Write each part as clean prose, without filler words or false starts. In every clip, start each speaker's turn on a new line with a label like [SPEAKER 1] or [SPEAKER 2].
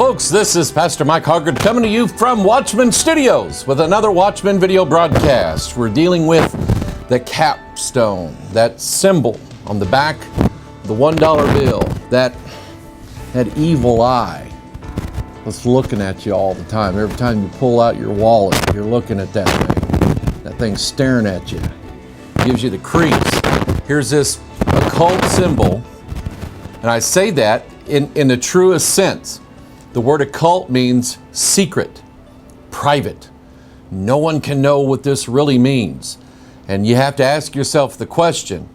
[SPEAKER 1] folks, this is Pastor Mike Hoggard coming to you from Watchman Studios with another Watchman video broadcast. We're dealing with the capstone, that symbol on the back of the $1 bill, that evil eye that's looking at you all the time. Every time you pull out your wallet, you're looking at that thing. That thing's staring at you. Gives you the creeps. Here's this occult symbol, and I say that in the truest sense. The word occult means secret, private. No one can know what this really means. And you have to ask yourself the question,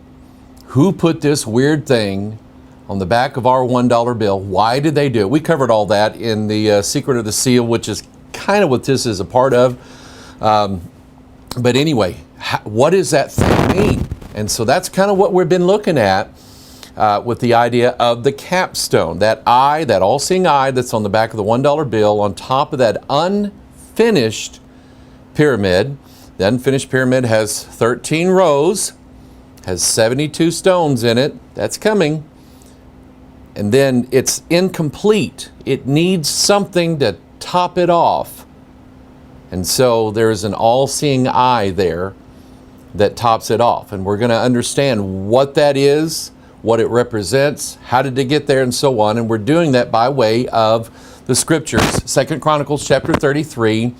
[SPEAKER 1] who put this weird thing on the back of our $1 bill? Why did they do it? We covered all that in the Secret of the Seal, which is kind of what this is a part of. But anyway, what does that thing mean? And so that's kind of what we've been looking at with the idea of the capstone, that eye, that all-seeing eye that's on the back of the $1 bill on top of that unfinished pyramid. The unfinished pyramid has 13 rows, has 72 stones in it. That's coming. And then it's incomplete. It needs something to top it off. And so there's an all-seeing eye there that tops it off. And we're going to understand what that is, what it represents, how did it get there, and so on. And we're doing that by way of the scriptures. 2 Chronicles chapter 33.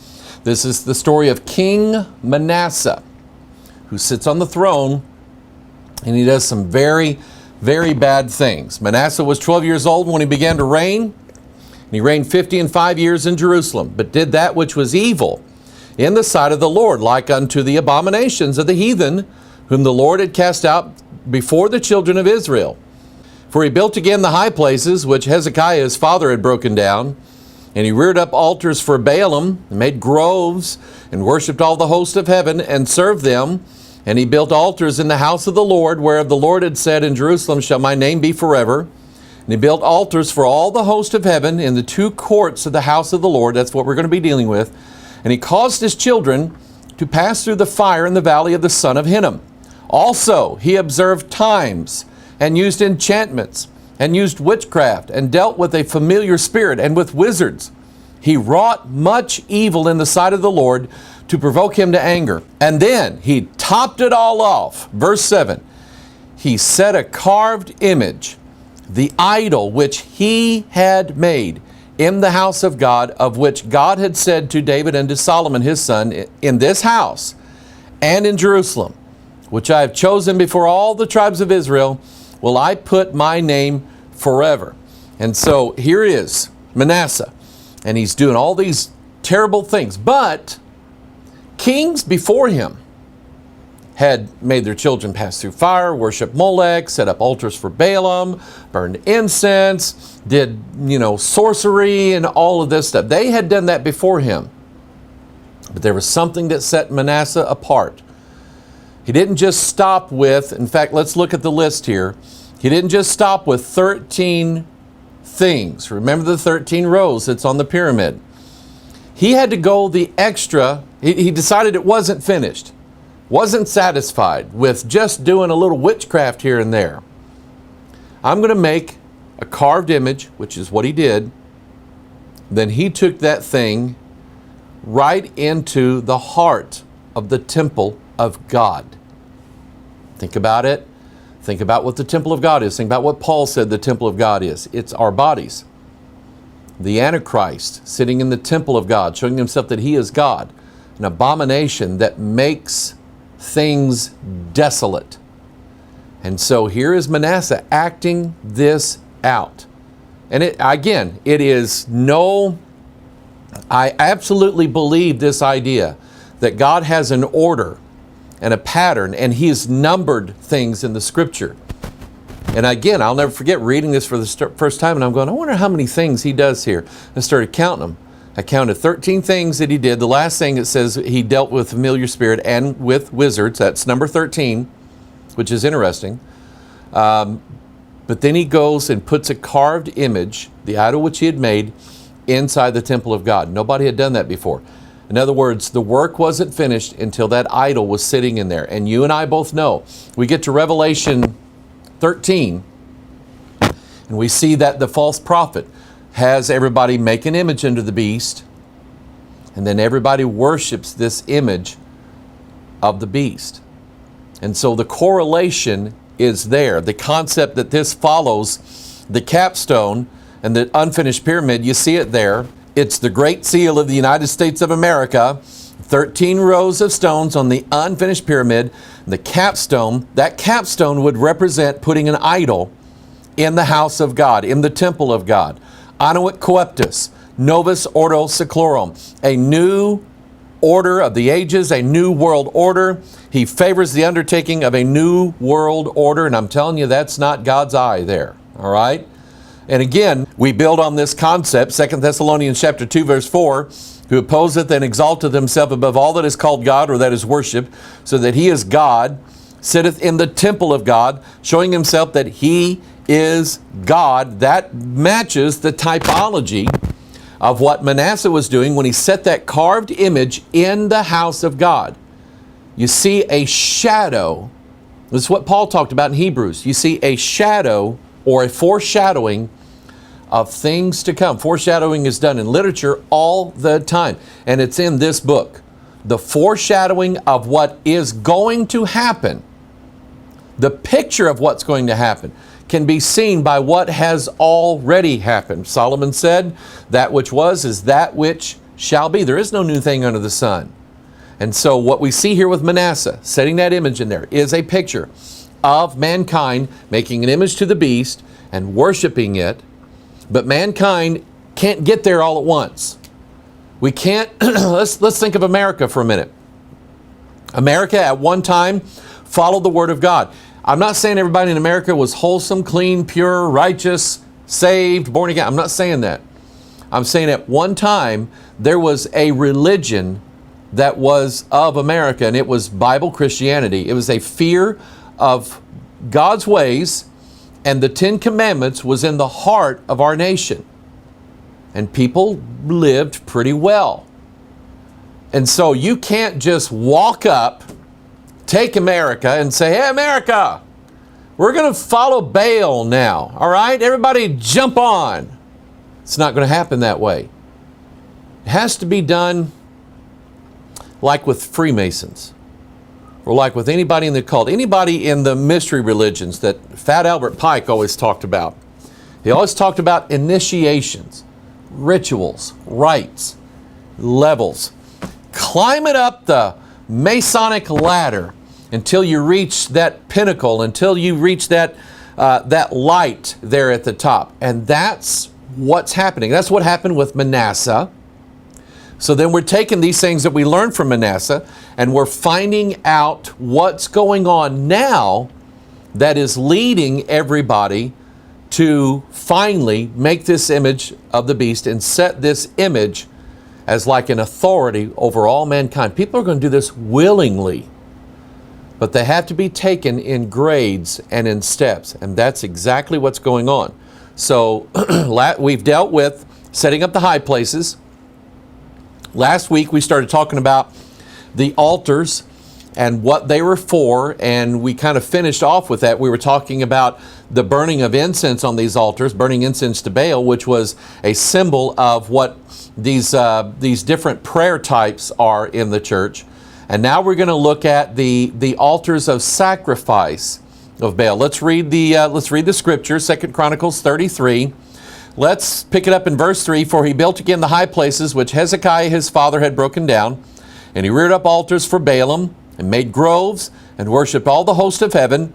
[SPEAKER 1] This is the story of King Manasseh, who sits on the throne, and he does some very, very bad things. Manasseh was 12 years old when he began to reign, and he reigned 50 years in Jerusalem, but did that which was evil in the sight of the Lord, like unto the abominations of the heathen, whom the Lord had cast out before the children of Israel. For he built again the high places which Hezekiah his father had broken down, and he reared up altars for Baalim, and made groves, and worshipped all the host of heaven, and served them. And he built altars in the house of the Lord, whereof the Lord had said, In Jerusalem shall my name be forever. And he built altars for all the host of heaven in the two courts of the house of the Lord. That's what we're going to be dealing with. And he caused his children to pass through the fire in the valley of the son of Hinnom. Also, he observed times, and used enchantments, and used witchcraft, and dealt with a familiar spirit, and with wizards. He wrought much evil in the sight of the Lord to provoke him to anger. And then he topped it all off. Verse 7, he set a carved image, the idol which he had made in the house of God, of which God had said to David and to Solomon his son, In this house and in Jerusalem, which I have chosen before all the tribes of Israel, will I put my name forever. And so here is Manasseh, and he's doing all these terrible things. But kings before him had made their children pass through fire, worship Molech, set up altars for Baalim, burned incense, did, sorcery and all of this stuff. They had done that before him. But there was something that set Manasseh apart. He didn't just stop with, in fact, let's look at the list here. He didn't just stop with 13 things. Remember the 13 rows that's on the pyramid. He had to go the extra. He decided it wasn't finished. Wasn't satisfied with just doing a little witchcraft here and there. I'm going to make a carved image, which is what he did. Then he took that thing right into the heart of the temple of God. Think about it. Think about what the temple of God is. Think about what Paul said the temple of God is. It's our bodies. The Antichrist sitting in the temple of God, showing himself that he is God. An abomination that makes things desolate. And so here is Manasseh acting this out. And it is I absolutely believe this idea that God has an order and a pattern, and he's numbered things in the scripture. And again, I'll never forget reading this for the first time, and I'm going, I wonder how many things he does here. I started counting them. I counted 13 things that he did. The last thing it says he dealt with familiar spirit and with wizards. That's number 13, which is interesting. But then he goes and puts a carved image, the idol which he had made, inside the temple of God. Nobody had done that before. In other words, the work wasn't finished until that idol was sitting in there. And you and I both know, we get to Revelation 13, and we see that the false prophet has everybody make an image unto the beast, and then everybody worships this image of the beast. And so the correlation is there. The concept that this follows the capstone and the unfinished pyramid, you see it there. It's the Great Seal of the United States of America, 13 rows of stones on the unfinished pyramid. The capstone, that capstone would represent putting an idol in the house of God, in the temple of God. Annuit coeptus, novus ordo seclorum, a new order of the ages, a new world order. He favors the undertaking of a new world order, and I'm telling you, that's not God's eye there, all right? And again, we build on this concept, 2 Thessalonians chapter 2, verse 4, who opposeth and exalteth himself above all that is called God or that is worshipped, so that he is God, sitteth in the temple of God, showing himself that he is God. That matches the typology of what Manasseh was doing when he set that carved image in the house of God. You see a shadow. This is what Paul talked about in Hebrews. You see a shadow or a foreshadowing of things to come. Foreshadowing is done in literature all the time, and it's in this book. The foreshadowing of what is going to happen, the picture of what's going to happen, can be seen by what has already happened. Solomon said, that which was is that which shall be. There is no new thing under the sun. And so what we see here with Manasseh, setting that image in there, is a picture of mankind making an image to the beast and worshiping it. But mankind can't get there all at once. We can't, let's think of America for a minute. America at one time followed the Word of God. I'm not saying everybody in America was wholesome, clean, pure, righteous, saved, born again. I'm not saying that. I'm saying at one time there was a religion that was of America, and it was Bible Christianity. It was a fear of God's ways, and the Ten Commandments was in the heart of our nation. And people lived pretty well. And so you can't just walk up, take America and say, hey, America, we're going to follow Baal now. All right, everybody jump on. It's not going to happen that way. It has to be done like with Freemasons, or like with anybody in the cult, anybody in the mystery religions that Fat Albert Pike always talked about. He always talked about initiations, rituals, rites, levels. Climb it up the Masonic ladder until you reach that pinnacle, until you reach that light there at the top. And that's what's happening. That's what happened with Manasseh. So then we're taking these things that we learned from Manasseh, and we're finding out what's going on now that is leading everybody to finally make this image of the beast and set this image as like an authority over all mankind. People are going to do this willingly, but they have to be taken in grades and in steps, and that's exactly what's going on. So we've dealt with setting up the high places. Last week we started talking about the altars and what they were for, and we kind of finished off with that. We were talking about the burning of incense on these altars, burning incense to Baal, which was a symbol of what these different prayer types are in the church. And now we're going to look at the altars of sacrifice of Baal. Let's read the scripture, 2 Chronicles 33. Let's pick it up in verse 3. For he built again the high places which Hezekiah his father had broken down, and he reared up altars for Baalim, and made groves, and worshipped all the host of heaven,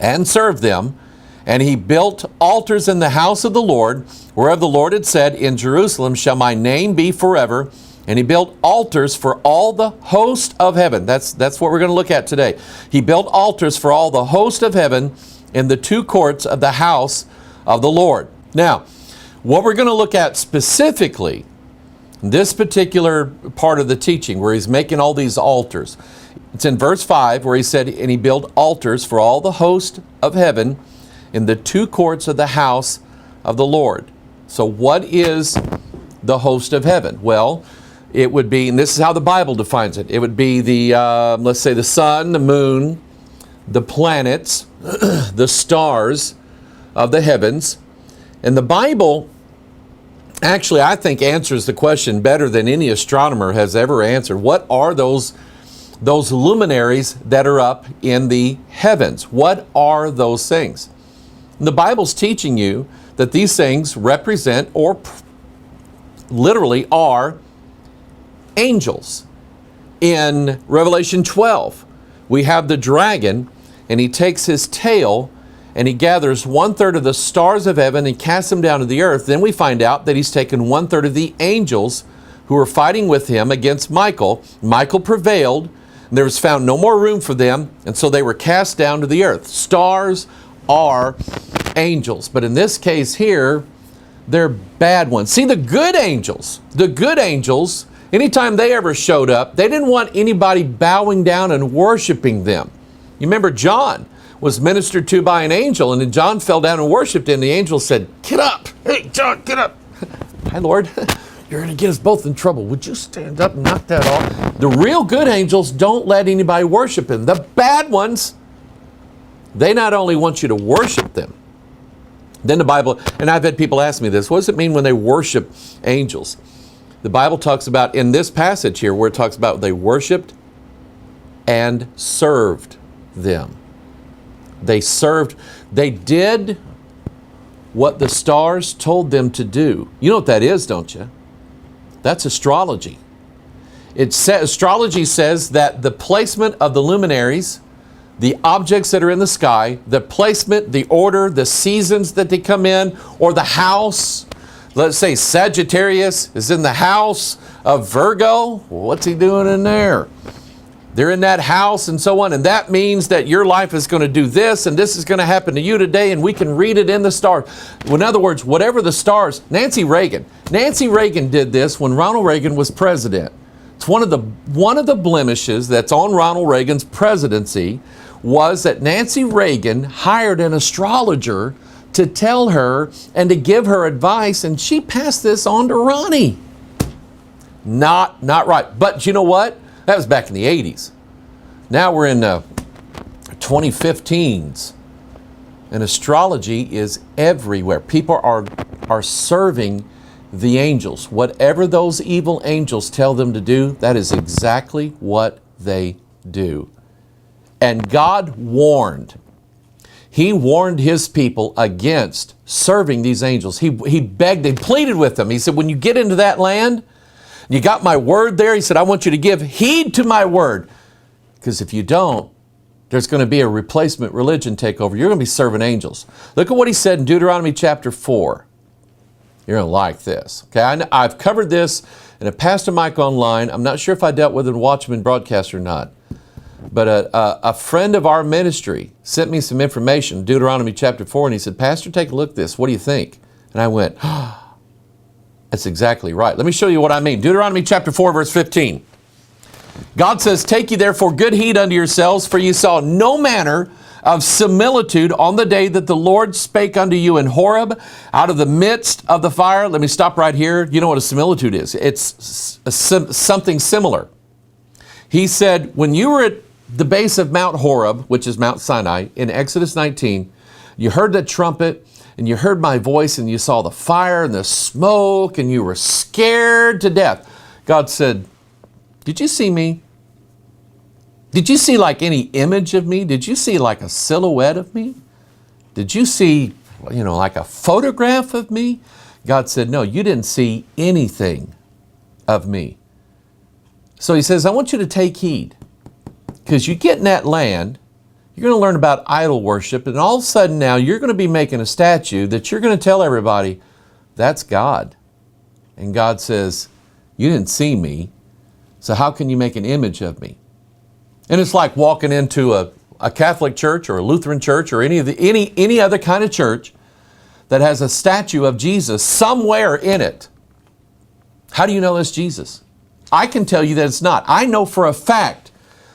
[SPEAKER 1] and served them. And he built altars in the house of the Lord, whereof the Lord had said, in Jerusalem shall my name be forever. And he built altars for all the host of heaven. That's what we're going to look at today. He built altars for all the host of heaven in the two courts of the house of the Lord. Now, what we're going to look at specifically, this particular part of the teaching where he's making all these altars, it's in verse 5 where he said, and he built altars for all the host of heaven in the two courts of the house of the Lord. So what is the host of heaven? Well, it would be, and this is how the Bible defines it, it would be the, let's say the sun, the moon, the planets, the stars of the heavens. And the Bible actually, I think answers the question better than any astronomer has ever answered. What are those luminaries that are up in the heavens? What are those things? And the Bible's teaching you that these things represent or literally are angels. In Revelation 12, we have the dragon, and he takes his tail and he gathers 1/3 of the stars of heaven and casts them down to the earth. Then we find out that he's taken 1/3 of the angels who were fighting with him against Michael. Michael prevailed, and there was found no more room for them, and so they were cast down to the earth. Stars are angels, but in this case here, they're bad ones. See, the good angels, anytime they ever showed up, they didn't want anybody bowing down and worshiping them. You remember John was ministered to by an angel, and then John fell down and worshiped him. The angel said, "Get up! Hey, John, get up!" "Hi, Lord, you're going to get us both in trouble. Would you stand up and knock that off?" The real good angels don't let anybody worship him. The bad ones, they not only want you to worship them, then the Bible, and I've had people ask me this, what does it mean when they worship angels? The Bible talks about, in this passage here, where it talks about they worshiped and served them. They served, they did what the stars told them to do. You know what that is, don't you? That's astrology. Astrology says that the placement of the luminaries, the objects that are in the sky, the placement, the order, the seasons that they come in, or the house. Let's say Sagittarius is in the house of Virgo. Well, what's he doing in there? They're in that house and so on, and that means that your life is going to do this, and this is going to happen to you today, and we can read it in the stars. In other words, whatever the stars, Nancy Reagan did this when Ronald Reagan was president. It's one of the blemishes that's on Ronald Reagan's presidency was that Nancy Reagan hired an astrologer to tell her and to give her advice, and she passed this on to Ronnie. Not right. But you know what? That was back in the 80s. Now we're in 2015s, and astrology is everywhere. People are serving the angels. Whatever those evil angels tell them to do, that is exactly what they do. And God warned. He warned his people against serving these angels. He begged and pleaded with them. He said, when you get into that land, you got my word there. He said, I want you to give heed to my word. Because if you don't, there's going to be a replacement religion take over. You're going to be serving angels. Look at what he said in Deuteronomy chapter 4. You're going to like this. Okay, I've covered this in a Pastor Mike online. I'm not sure if I dealt with it in Watchman broadcast or not. But a friend of our ministry sent me some information, Deuteronomy chapter 4, and he said, Pastor, take a look at this. What do you think? And I went, that's exactly right. Let me show you what I mean. Deuteronomy chapter 4, verse 15. God says, take ye therefore good heed unto yourselves, for ye saw no manner of similitude on the day that the Lord spake unto you in Horeb out of the midst of the fire. Let me stop right here. You know what a similitude is. It's something similar. He said, when you were at the base of Mount Horeb, which is Mount Sinai, in Exodus 19, you heard the trumpet, and you heard my voice, and you saw the fire and the smoke, and you were scared to death. God said, did you see me? Did you see like any image of me? Did you see like a silhouette of me? Did you see, like a photograph of me? God said, no, you didn't see anything of me. So he says, I want you to take heed, because you get in that land, you're going to learn about idol worship, and all of a sudden now you're going to be making a statue that you're going to tell everybody, that's God. And God says, you didn't see me, so how can you make an image of me? And it's like walking into a Catholic church or a Lutheran church or any other kind of church that has a statue of Jesus somewhere in it. How do you know it's Jesus? I can tell you that it's not. I know for a fact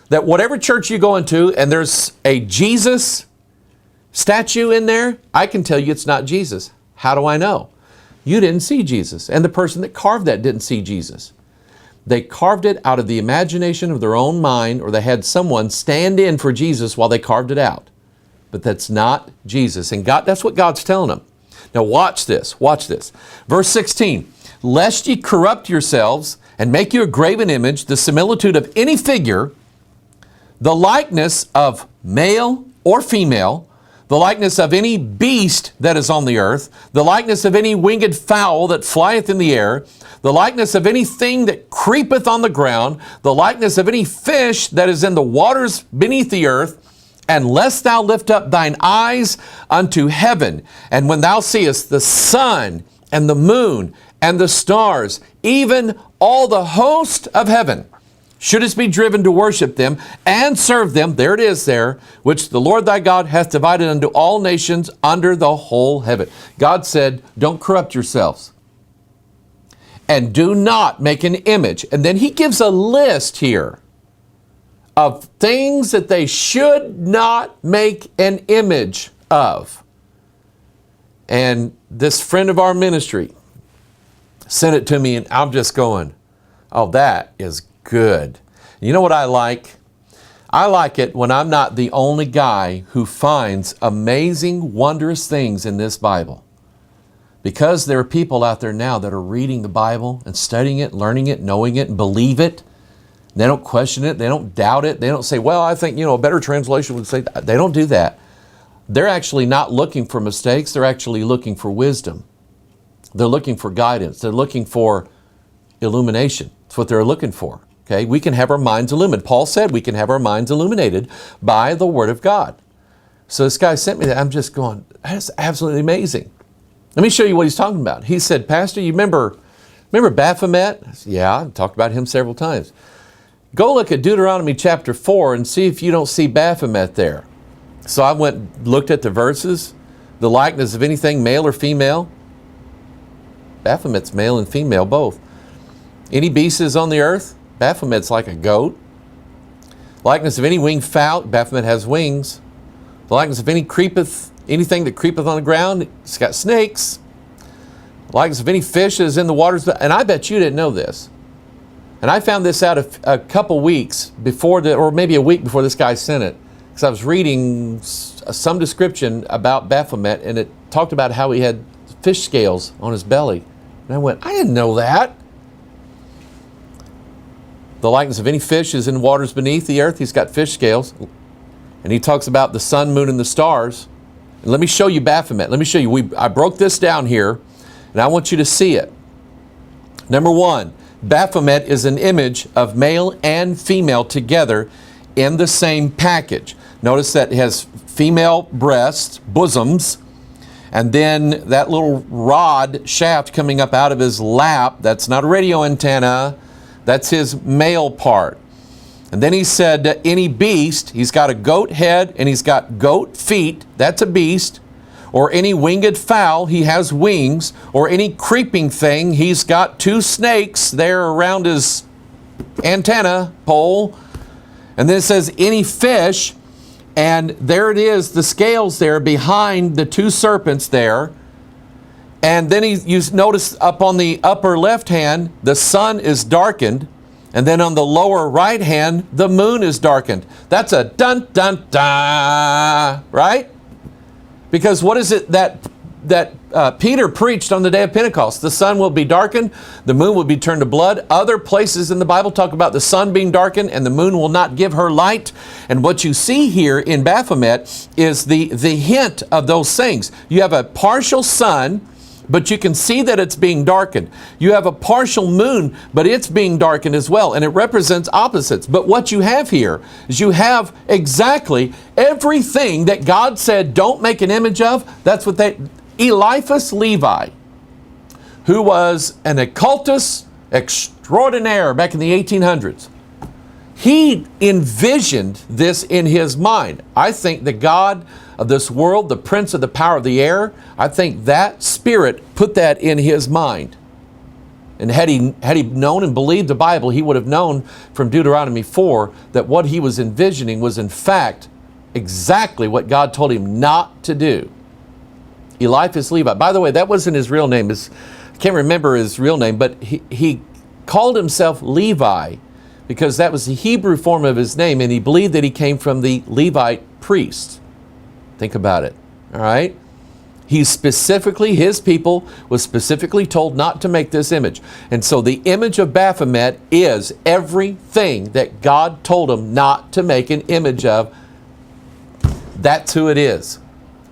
[SPEAKER 1] that whatever church you go into and there's a Jesus statue in there, I can tell you it's not Jesus. How do I know? You didn't see Jesus, and the person that carved that didn't see Jesus. They carved it out of the imagination of their own mind, or they had someone stand in for Jesus while they carved it out. But that's not Jesus. And God, that's what God's telling them. Now watch this. Watch this. Verse 16. lest ye corrupt yourselves, and make you a graven image, the similitude of any figure, the likeness of male or female, the likeness of any beast that is on the earth, the likeness of any winged fowl that flieth in the air, the likeness of anything that creepeth on the ground, the likeness of any fish that is in the waters beneath the earth, and lest thou lift up thine eyes unto heaven, and when thou seest the sun and the moon and the stars, even all the host of heaven, shouldest be driven to worship them and serve them, there it is there, which the Lord thy God hath divided unto all nations under the whole heaven. God said, don't corrupt yourselves. And do not make an image. And then he gives a list here of things that they should not make an image of. And this friend of our ministry sent it to me, and I'm just going, oh, that is good. You know what I like? I like it when I'm not the only guy who finds amazing, wondrous things in this Bible. Because there are people out there now that are reading the Bible and studying it, learning it, knowing it, and believe it. They don't question it. They don't doubt it. They don't say, well, I think, a better translation would say that. They don't do that. They're actually not looking for mistakes. They're actually looking for wisdom. They're looking for guidance. They're looking for illumination. That's what they're looking for. Okay, we can have our minds illuminated. Paul said we can have our minds illuminated by the Word of God. So this guy sent me that. I'm just going, that's absolutely amazing. Let me show you what he's talking about. He said, Pastor, you remember Baphomet? I said, yeah, I've talked about him several times. Go look at Deuteronomy chapter 4 and see if you don't see Baphomet there. So I looked at the verses, the likeness of anything male or female. Baphomet's male and female both. Any beast is on the earth, Baphomet's like a goat. Likeness of any winged fowl, Baphomet has wings. The likeness of anything that creepeth on the ground, it's got snakes. The likeness of any fish that is in the waters, and I bet you didn't know this. And I found this out a couple weeks before, or maybe a week before this guy sent it, because I was reading some description about Baphomet, and it talked about how he had fish scales on his belly. And I went, I didn't know that. The likeness of any fish is in waters beneath the earth. He's got fish scales. And he talks about the sun, moon, and the stars. And let me show you Baphomet. Let me show you. I broke this down here, and I want you to see it. Number one, Baphomet is an image of male and female together in the same package. Notice that it has female breasts, bosoms, and then that little rod shaft coming up out of his lap, that's not a radio antenna, that's his male part. And then he said any beast, he's got a goat head and he's got goat feet, that's a beast. Or any winged fowl, he has wings. Or any creeping thing, he's got two snakes there around his antenna pole. And then it says any fish, and there it is, the scales there behind the two serpents there. And then you notice up on the upper left hand, the sun is darkened. And then on the lower right hand, the moon is darkened. That's a dun dun dun, right? Because what is it that Peter preached on the day of Pentecost? The sun will be darkened, the moon will be turned to blood. Other places in the Bible talk about the sun being darkened and the moon will not give her light. And what you see here in Baphomet is the hint of those things. You have a partial sun, but you can see that it's being darkened. You have a partial moon, but it's being darkened as well, and it represents opposites. But what you have here is you have exactly everything that God said don't make an image of. That's what Eliphas Levi, who was an occultist extraordinaire back in the 1800s, he envisioned this in his mind. I think the God of this world, the prince of the power of the air, I think that spirit put that in his mind. And had he known and believed the Bible, he would have known from Deuteronomy 4 that what he was envisioning was in fact exactly what God told him not to do. Eliphas Levi. By the way, that wasn't his real name. I can't remember his real name, but he called himself Levi because that was the Hebrew form of his name, and he believed that he came from the Levite priests. Think about it, all right? His people was specifically told not to make this image. And so the image of Baphomet is everything that God told them not to make an image of. That's who it is.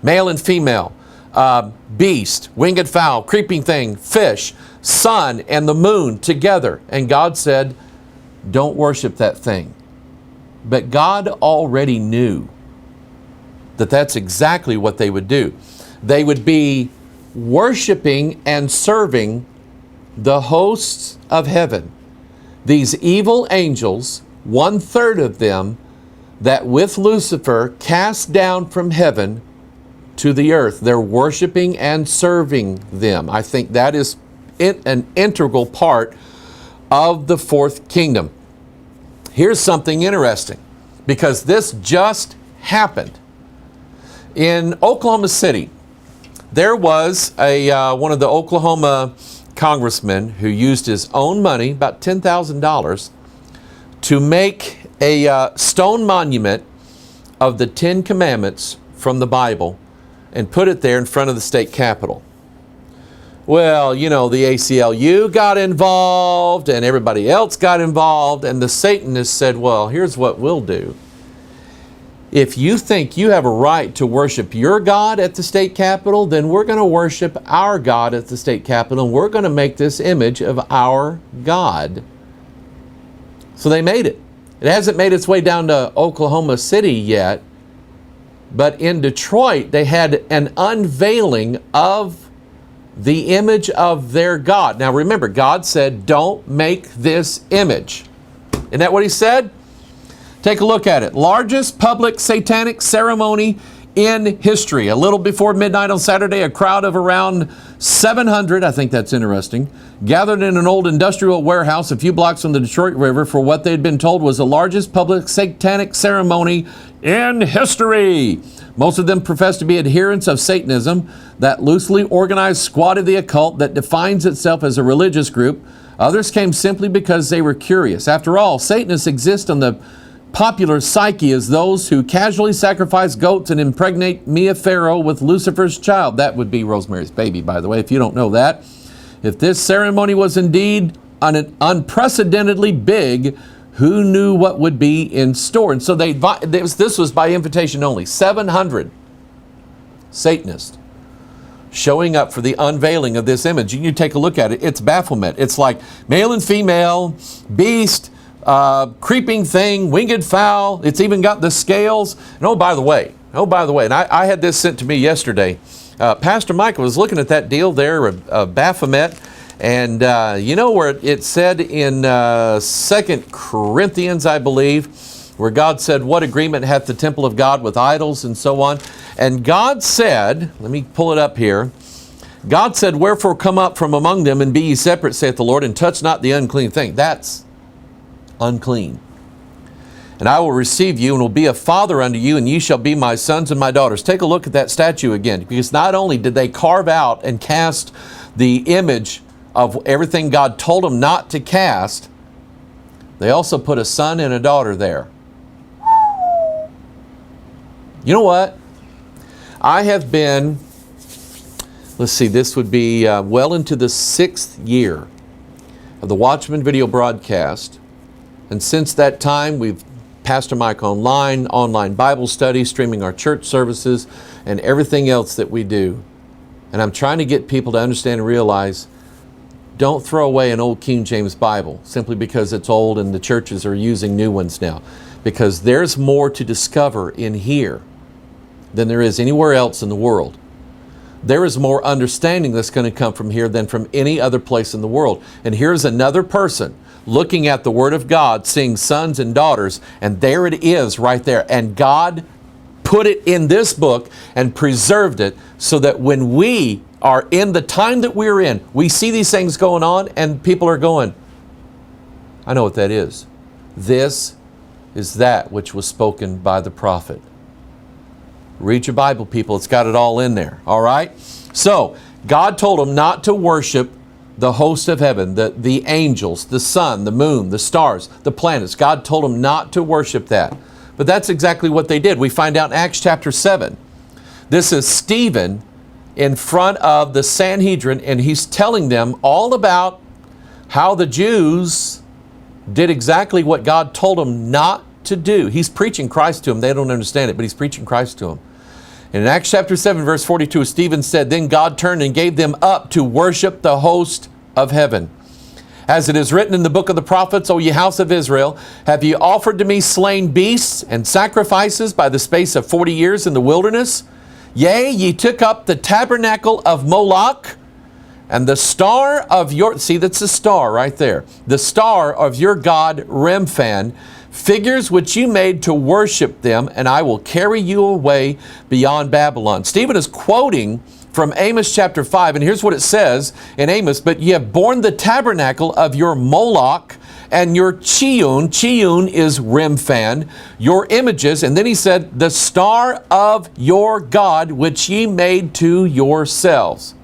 [SPEAKER 1] Male and female, beast, winged fowl, creeping thing, fish, sun, and the moon together. And God said, don't worship that thing. But God already knew that that's exactly what they would do. They would be worshiping and serving the hosts of heaven. These evil angels, 1/3 of them, that with Lucifer cast down from heaven to the earth. They're worshiping and serving them. I think that is an integral part of the fourth kingdom. Here's something interesting, because this just happened. In Oklahoma City, there was one of the Oklahoma congressmen who used his own money, about $10,000, to make a stone monument of the 10 Commandments from the Bible and put it there in front of the state capitol. Well, you know, the ACLU got involved and everybody else got involved, and the Satanists said, well, here's what we'll do. If you think you have a right to worship your God at the state capitol, then we're going to worship our God at the state capitol, and we're going to make this image of our God. So they made it. It hasn't made its way down to Oklahoma City yet, but in Detroit, they had an unveiling of the image of their God. Now remember, God said, don't make this image. Isn't that what he said? Take a look at it. Largest public satanic ceremony in history. A little before midnight on Saturday, a crowd of around 700, I think that's interesting, gathered in an old industrial warehouse a few blocks from the Detroit River for what they'd been told was the largest public satanic ceremony in history. Most of them professed to be adherents of Satanism, that loosely organized squad of the occult that defines itself as a religious group. Others came simply because they were curious. After all, Satanists exist on the popular psyche as those who casually sacrifice goats and impregnate Mia Farrow with Lucifer's child. That would be Rosemary's Baby, by the way, if you don't know that. If this ceremony was indeed unprecedentedly big, who knew what would be in store? And so this was by invitation only. 700 Satanists showing up for the unveiling of this image. And you take a look at it, it's Baphomet. It's like male and female, beast, creeping thing, winged fowl. It's even got the scales. And oh, by the way, and I had this sent to me yesterday. Pastor Michael was looking at that deal there of Baphomet. And you know where it said in 2 Corinthians, I believe, where God said, what agreement hath the temple of God with idols, and so on. And God said, let me pull it up here. God said, wherefore come up from among them and be ye separate, saith the Lord, and touch not the unclean thing. That's unclean. And I will receive you and will be a father unto you, and ye shall be my sons and my daughters. Take a look at that statue again, because not only did they carve out and cast the image of everything God told them not to cast, they also put a son and a daughter there. You know what? I have been, let's see, this would be well into the 6th year of the Watchman video broadcast. And since that time, we've Pastor Mike online Bible study, streaming our church services, and everything else that we do. And I'm trying to get people to understand and realize, don't throw away an old King James Bible simply because it's old and the churches are using new ones now. Because there's more to discover in here than there is anywhere else in the world. There is more understanding that's going to come from here than from any other place in the world. And here's another person looking at the Word of God, seeing sons and daughters, and there it is right there. And God put it in this book and preserved it so that when we are in the time that we're in, we see these things going on and people are going, I know what that is. This is that which was spoken by the prophet. Read your Bible, people. It's got it all in there. All right? So, God told them not to worship the host of heaven, the angels, the sun, the moon, the stars, the planets. God told them not to worship that. But that's exactly what they did. We find out in Acts chapter 7. This is Stephen in front of the Sanhedrin, and he's telling them all about how the Jews did exactly what God told them not to do. He's preaching Christ to them. They don't understand it, but he's preaching Christ to them. And in Acts chapter 7, verse 42, Stephen said, "Then God turned and gave them up to worship the host of heaven. As it is written in the book of the prophets, O ye house of Israel, have ye offered to me slain beasts and sacrifices by the space of 40 years in the wilderness? Yea, ye took up the tabernacle of Moloch, and the star of your," see, that's the star right there, "the star of your god Remphan, figures which you made to worship them, and I will carry you away beyond Babylon." Stephen is quoting from Amos chapter 5, and here's what it says in Amos: "But ye have borne the tabernacle of your Moloch and your Chiun," Chiun is Remphan, "your images," and then he said, "the star of your God which ye made to yourselves."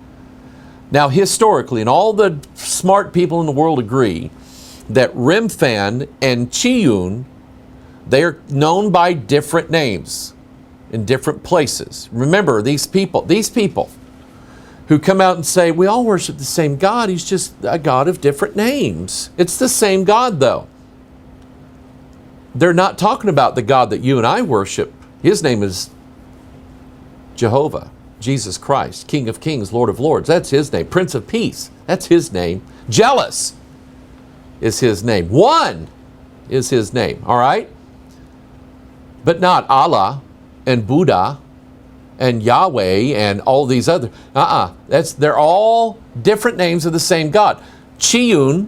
[SPEAKER 1] Now historically, and all the smart people in the world agree, that Remphan and Chiun, they are known by different names in different places. Remember, these people who come out and say, we all worship the same God, he's just a God of different names. It's the same God, though. They're not talking about the God that you and I worship. His name is Jehovah, Jesus Christ, King of Kings, Lord of Lords. That's his name. Prince of Peace, that's his name. Jealous is his name. One is his name, all right? But not Allah and Buddha and Yahweh and all these other, they're all different names of the same God. Chiun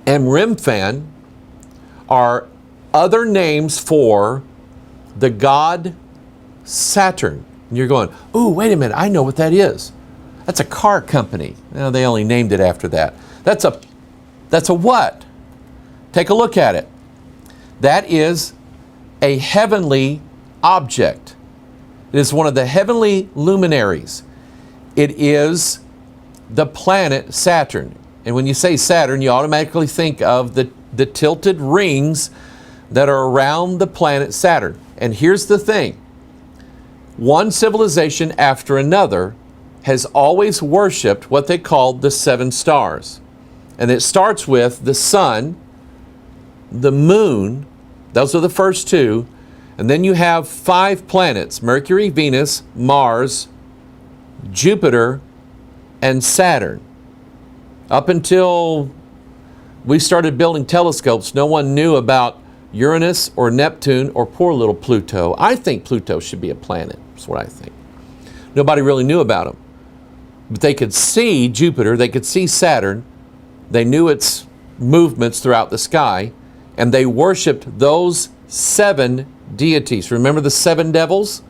[SPEAKER 1] and Remphan are other names for the god Saturn. And you're going, ooh, wait a minute, I know what that is. That's a car company. No, they only named it after that. That's a what? Take a look at it. That is a heavenly object. It is one of the heavenly luminaries. It is the planet Saturn. And when you say Saturn, you automatically think of the tilted rings that are around the planet Saturn. And here's the thing. One civilization after another has always worshipped what they called the seven stars. And it starts with the sun, the moon, those are the first two, and then you have 5 planets: Mercury, Venus, Mars, Jupiter, and Saturn. Up until we started building telescopes, no one knew about Uranus or Neptune or poor little Pluto. I think Pluto should be a planet, that's what I think. Nobody really knew about them. But they could see Jupiter, they could see Saturn, they knew its movements throughout the sky, and they worshiped those 7 deities. Remember the 7 devils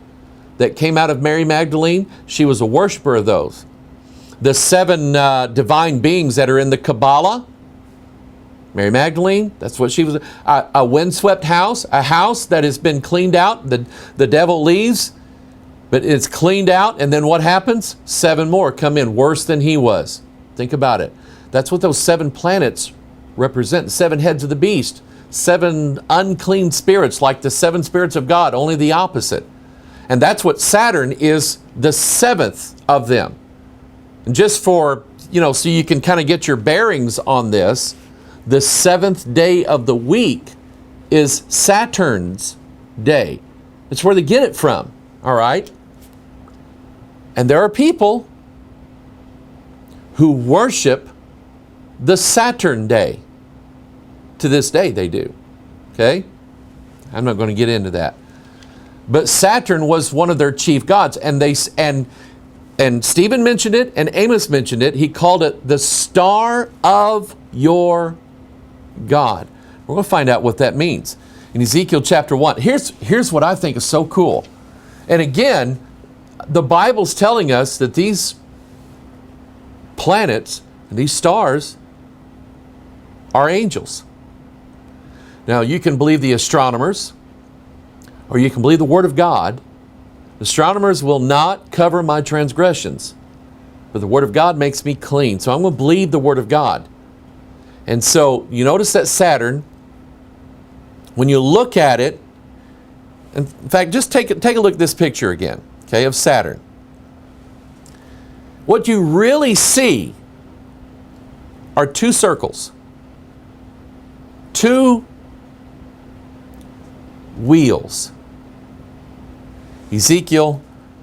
[SPEAKER 1] that came out of Mary Magdalene? She was a worshiper of those. The 7 divine beings that are in the Kabbalah, Mary Magdalene, that's what she was. A windswept house, a house that has been cleaned out. The devil leaves, but it's cleaned out, and then what happens? 7 more come in, worse than he was. Think about it. That's what those 7 planets represent, 7 heads of the beast. 7 unclean spirits, like the 7 spirits of God, only the opposite. And that's what Saturn is, the 7th of them. And just for, so you can kind of get your bearings on this, the 7th day of the week is Saturn's day. It's where they get it from, all right? And there are people who worship the Saturn day. To this day they do, okay? I'm not going to get into that. But Saturn was one of their chief gods, and Stephen mentioned it, and Amos mentioned it. He called it the star of your God. We're going to find out what that means in Ezekiel chapter 1. Here's what I think is so cool. And again, the Bible's telling us that these planets and these stars are angels. Now, you can believe the astronomers, or you can believe the Word of God. Astronomers will not cover my transgressions, but the Word of God makes me clean. So I'm going to believe the Word of God. And so you notice that Saturn, when you look at it, in fact, just take a look at this picture again, okay, of Saturn. What you really see are two circles, two wheels. Ezekiel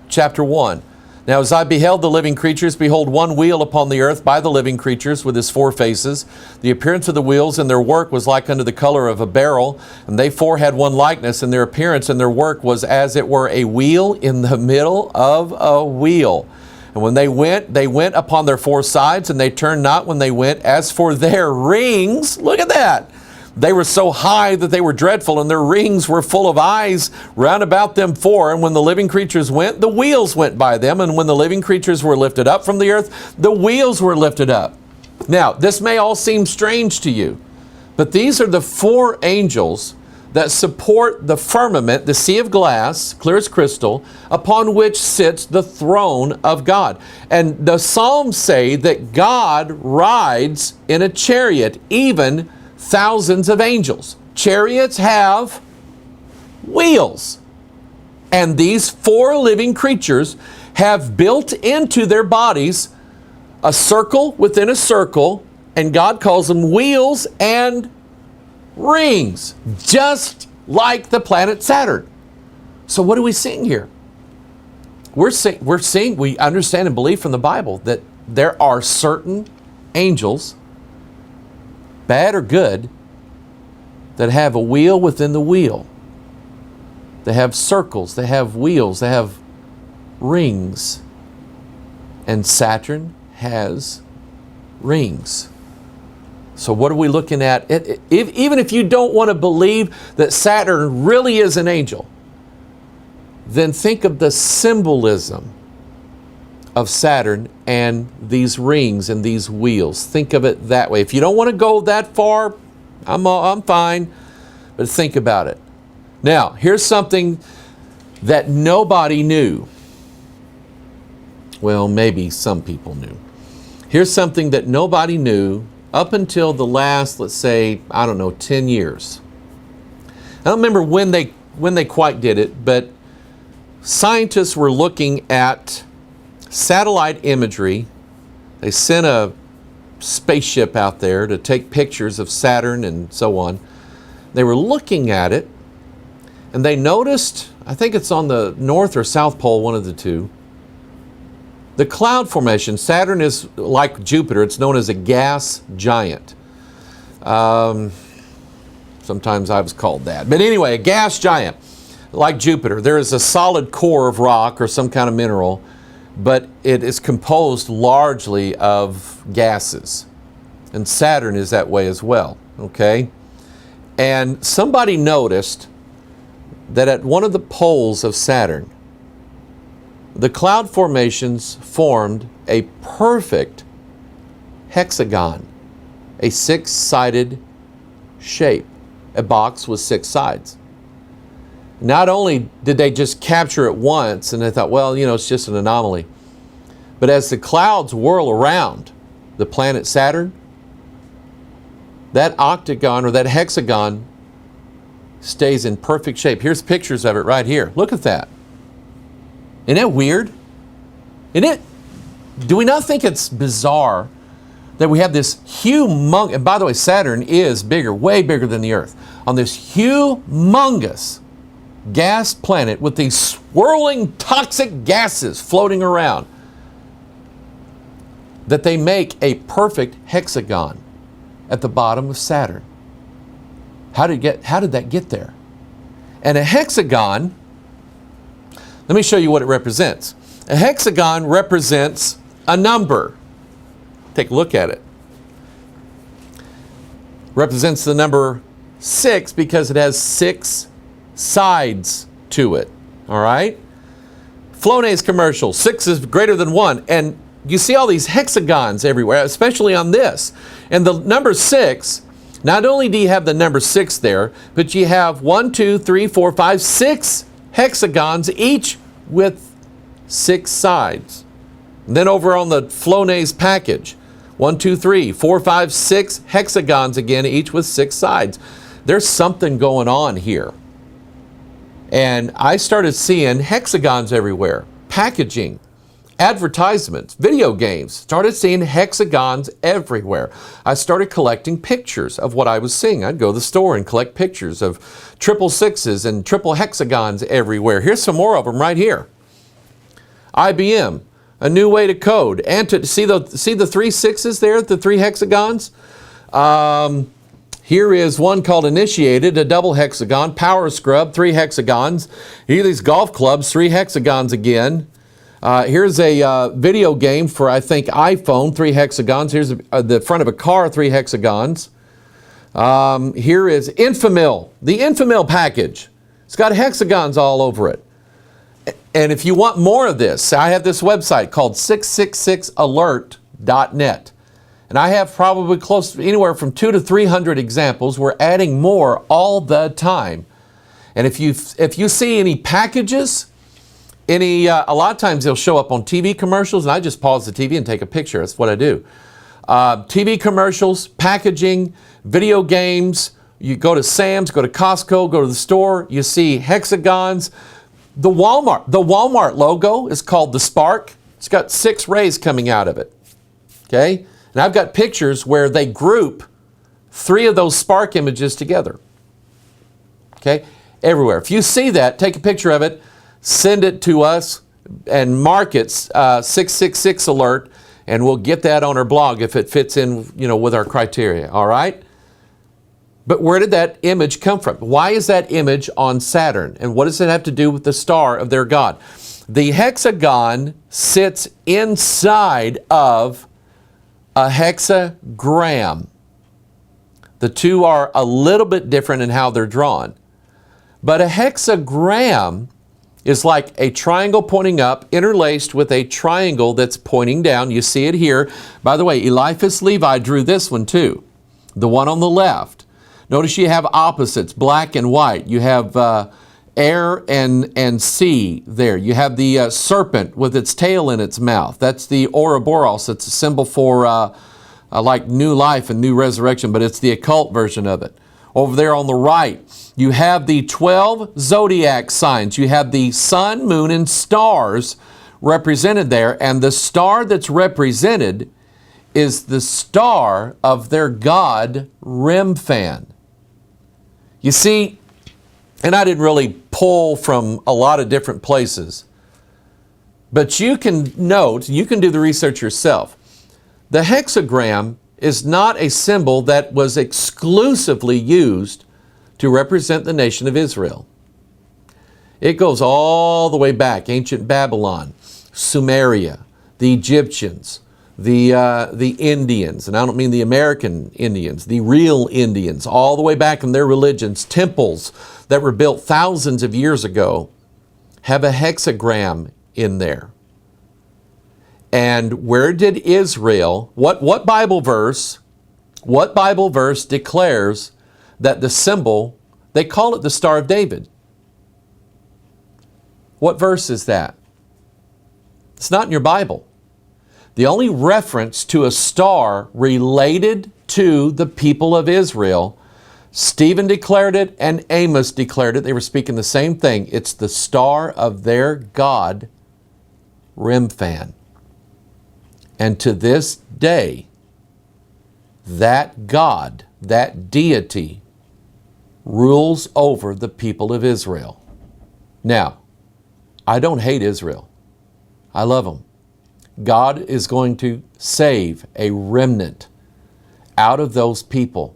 [SPEAKER 1] chapter 1. Now as I beheld the living creatures, behold, one wheel upon the earth by the living creatures with his four faces. The appearance of the wheels and their work was like unto the color of a beryl, and they four had one likeness, and their appearance and their work was as it were a wheel in the middle of a wheel. And when they went upon their four sides, and they turned not when they went. As for their rings, look at that. They were so high that they were dreadful, and their rings were full of eyes round about them four. And when the living creatures went, the wheels went by them. And when the living creatures were lifted up from the earth, the wheels were lifted up. Now, this may all seem strange to you, but these are the four angels that support the firmament, the sea of glass, clear as crystal, upon which sits the throne of God. And the Psalms say that God rides in a chariot, even thousands of angels. Chariots have wheels. And these four living creatures have built into their bodies a circle within a circle, and God calls them wheels and rings, just like the planet Saturn. So what are we seeing here? We understand and believe from the Bible that there are certain angels, bad or good, that have a wheel within the wheel. They have circles, they have wheels, they have rings. And Saturn has rings. So what are we looking at? Even if you don't want to believe that Saturn really is an angel, then think of the symbolism of Saturn and these rings and these wheels. Think of it that way. If you don't want to go that far, I'm fine, but think about it. Now, here's something that nobody knew. Well, maybe some people knew. Here's something that nobody knew up until the last, let's say, 10 years. I don't remember when they quite did it, but scientists were looking at satellite imagery. They sent a spaceship out there to take pictures of Saturn and so on. They were looking at it, and they noticed, I think it's on the north or south pole, one of the two, the cloud formation. Saturn is like Jupiter. It's known as a gas giant. Sometimes I was called that. But anyway, a gas giant, like Jupiter. There is a solid core of rock or some kind of mineral, but it is composed largely of gases. And Saturn is that way as well, okay? And somebody noticed that at one of the poles of Saturn, the cloud formations formed a perfect hexagon, a six-sided shape, a box with six sides. Not only did they just capture it once and they thought, well, it's just an anomaly, but as the clouds whirl around the planet Saturn, that octagon or that hexagon stays in perfect shape. Here's pictures of it right here. Look at that. Isn't that weird? Do we not think it's bizarre that we have this humongous, and by the way, Saturn is bigger, way bigger than the Earth, on this humongous gas planet with these swirling toxic gases floating around, that they make a perfect hexagon at the bottom of Saturn. How did that get there? And a hexagon, let me show you what it represents. A hexagon represents a number. Take a look at it. Represents the number 6 because it has 6 sides to it. All right? Flonase commercial, 6 is greater than 1. And you see all these hexagons everywhere, especially on this. And the number 6, not only do you have the number 6 there, but you have 1, 2, 3, 4, 5, 6 hexagons, each with 6 sides. And then over on the Flonase package, 1, 2, 3, 4, 5, 6 hexagons again, each with 6 sides. There's something going on here. And I started seeing hexagons everywhere, packaging. advertisements, video games. Started seeing hexagons everywhere. I started collecting pictures of what I was seeing. I'd go to the store and collect pictures of 666s and triple hexagons everywhere. Here's some more of them right here. IBM, a new way to code. And to see the 3 6s there, the 3 hexagons? Here is one called Initiated, a double hexagon. Power Scrub, 3 hexagons. Here are these golf clubs, 3 hexagons again. Here's a video game for, I think, iPhone, 3 hexagons. Here's the front of a car, 3 hexagons. Here is Infamil, the Infamil package. It's got hexagons all over it. And if you want more of this, I have this website called 666alert.net. And I have probably close to anywhere from 200 to 300 examples. We're adding more all the time. And if you see any packages, a lot of times they'll show up on TV commercials, and I just pause the TV and take a picture. That's what I do. TV commercials, packaging, video games. You go to Sam's, go to Costco, go to the store. You see hexagons. The Walmart logo is called the Spark. It's got 6 rays coming out of it. Okay, and I've got pictures where they group 3 of those spark images together. Okay, everywhere. If you see that, take a picture of it. Send it to us and mark it 666 alert, and we'll get that on our blog if it fits in, with our criteria. All right? But where did that image come from? Why is that image on Saturn? And what does it have to do with the star of their god? The hexagon sits inside of a hexagram. The two are a little bit different in how they're drawn. But a hexagram is like a triangle pointing up, interlaced with a triangle that's pointing down. You see it here. By the way, Eliphas Levi drew this one too, the one on the left. Notice you have opposites, black and white. You have air and sea there. You have the serpent with its tail in its mouth. That's the Ouroboros. It's a symbol for like new life and new resurrection, but it's the occult version of it. Over there on the right, you have the 12 zodiac signs. You have the sun, moon, and stars represented there. And the star that's represented is the star of their god, Remphan. You see, and I didn't really pull from a lot of different places, but you can note, you can do the research yourself. The hexagram is not a symbol that was exclusively used to represent the nation of Israel. It goes all the way back, ancient Babylon, Sumeria, the Egyptians, the Indians, and I don't mean the American Indians, the real Indians, all the way back in their religions. Temples that were built thousands of years ago have a hexagram in there. And where did Israel, what Bible verse declares that the symbol, they call it the Star of David? What verse is that? It's not in your Bible. The only reference to a star related to the people of Israel, Stephen declared it and Amos declared it. They were speaking the same thing. It's the star of their god, Remphan. And to this day, that God, that deity, rules over the people of Israel. Now, I don't hate Israel. I love them. God is going to save a remnant out of those people.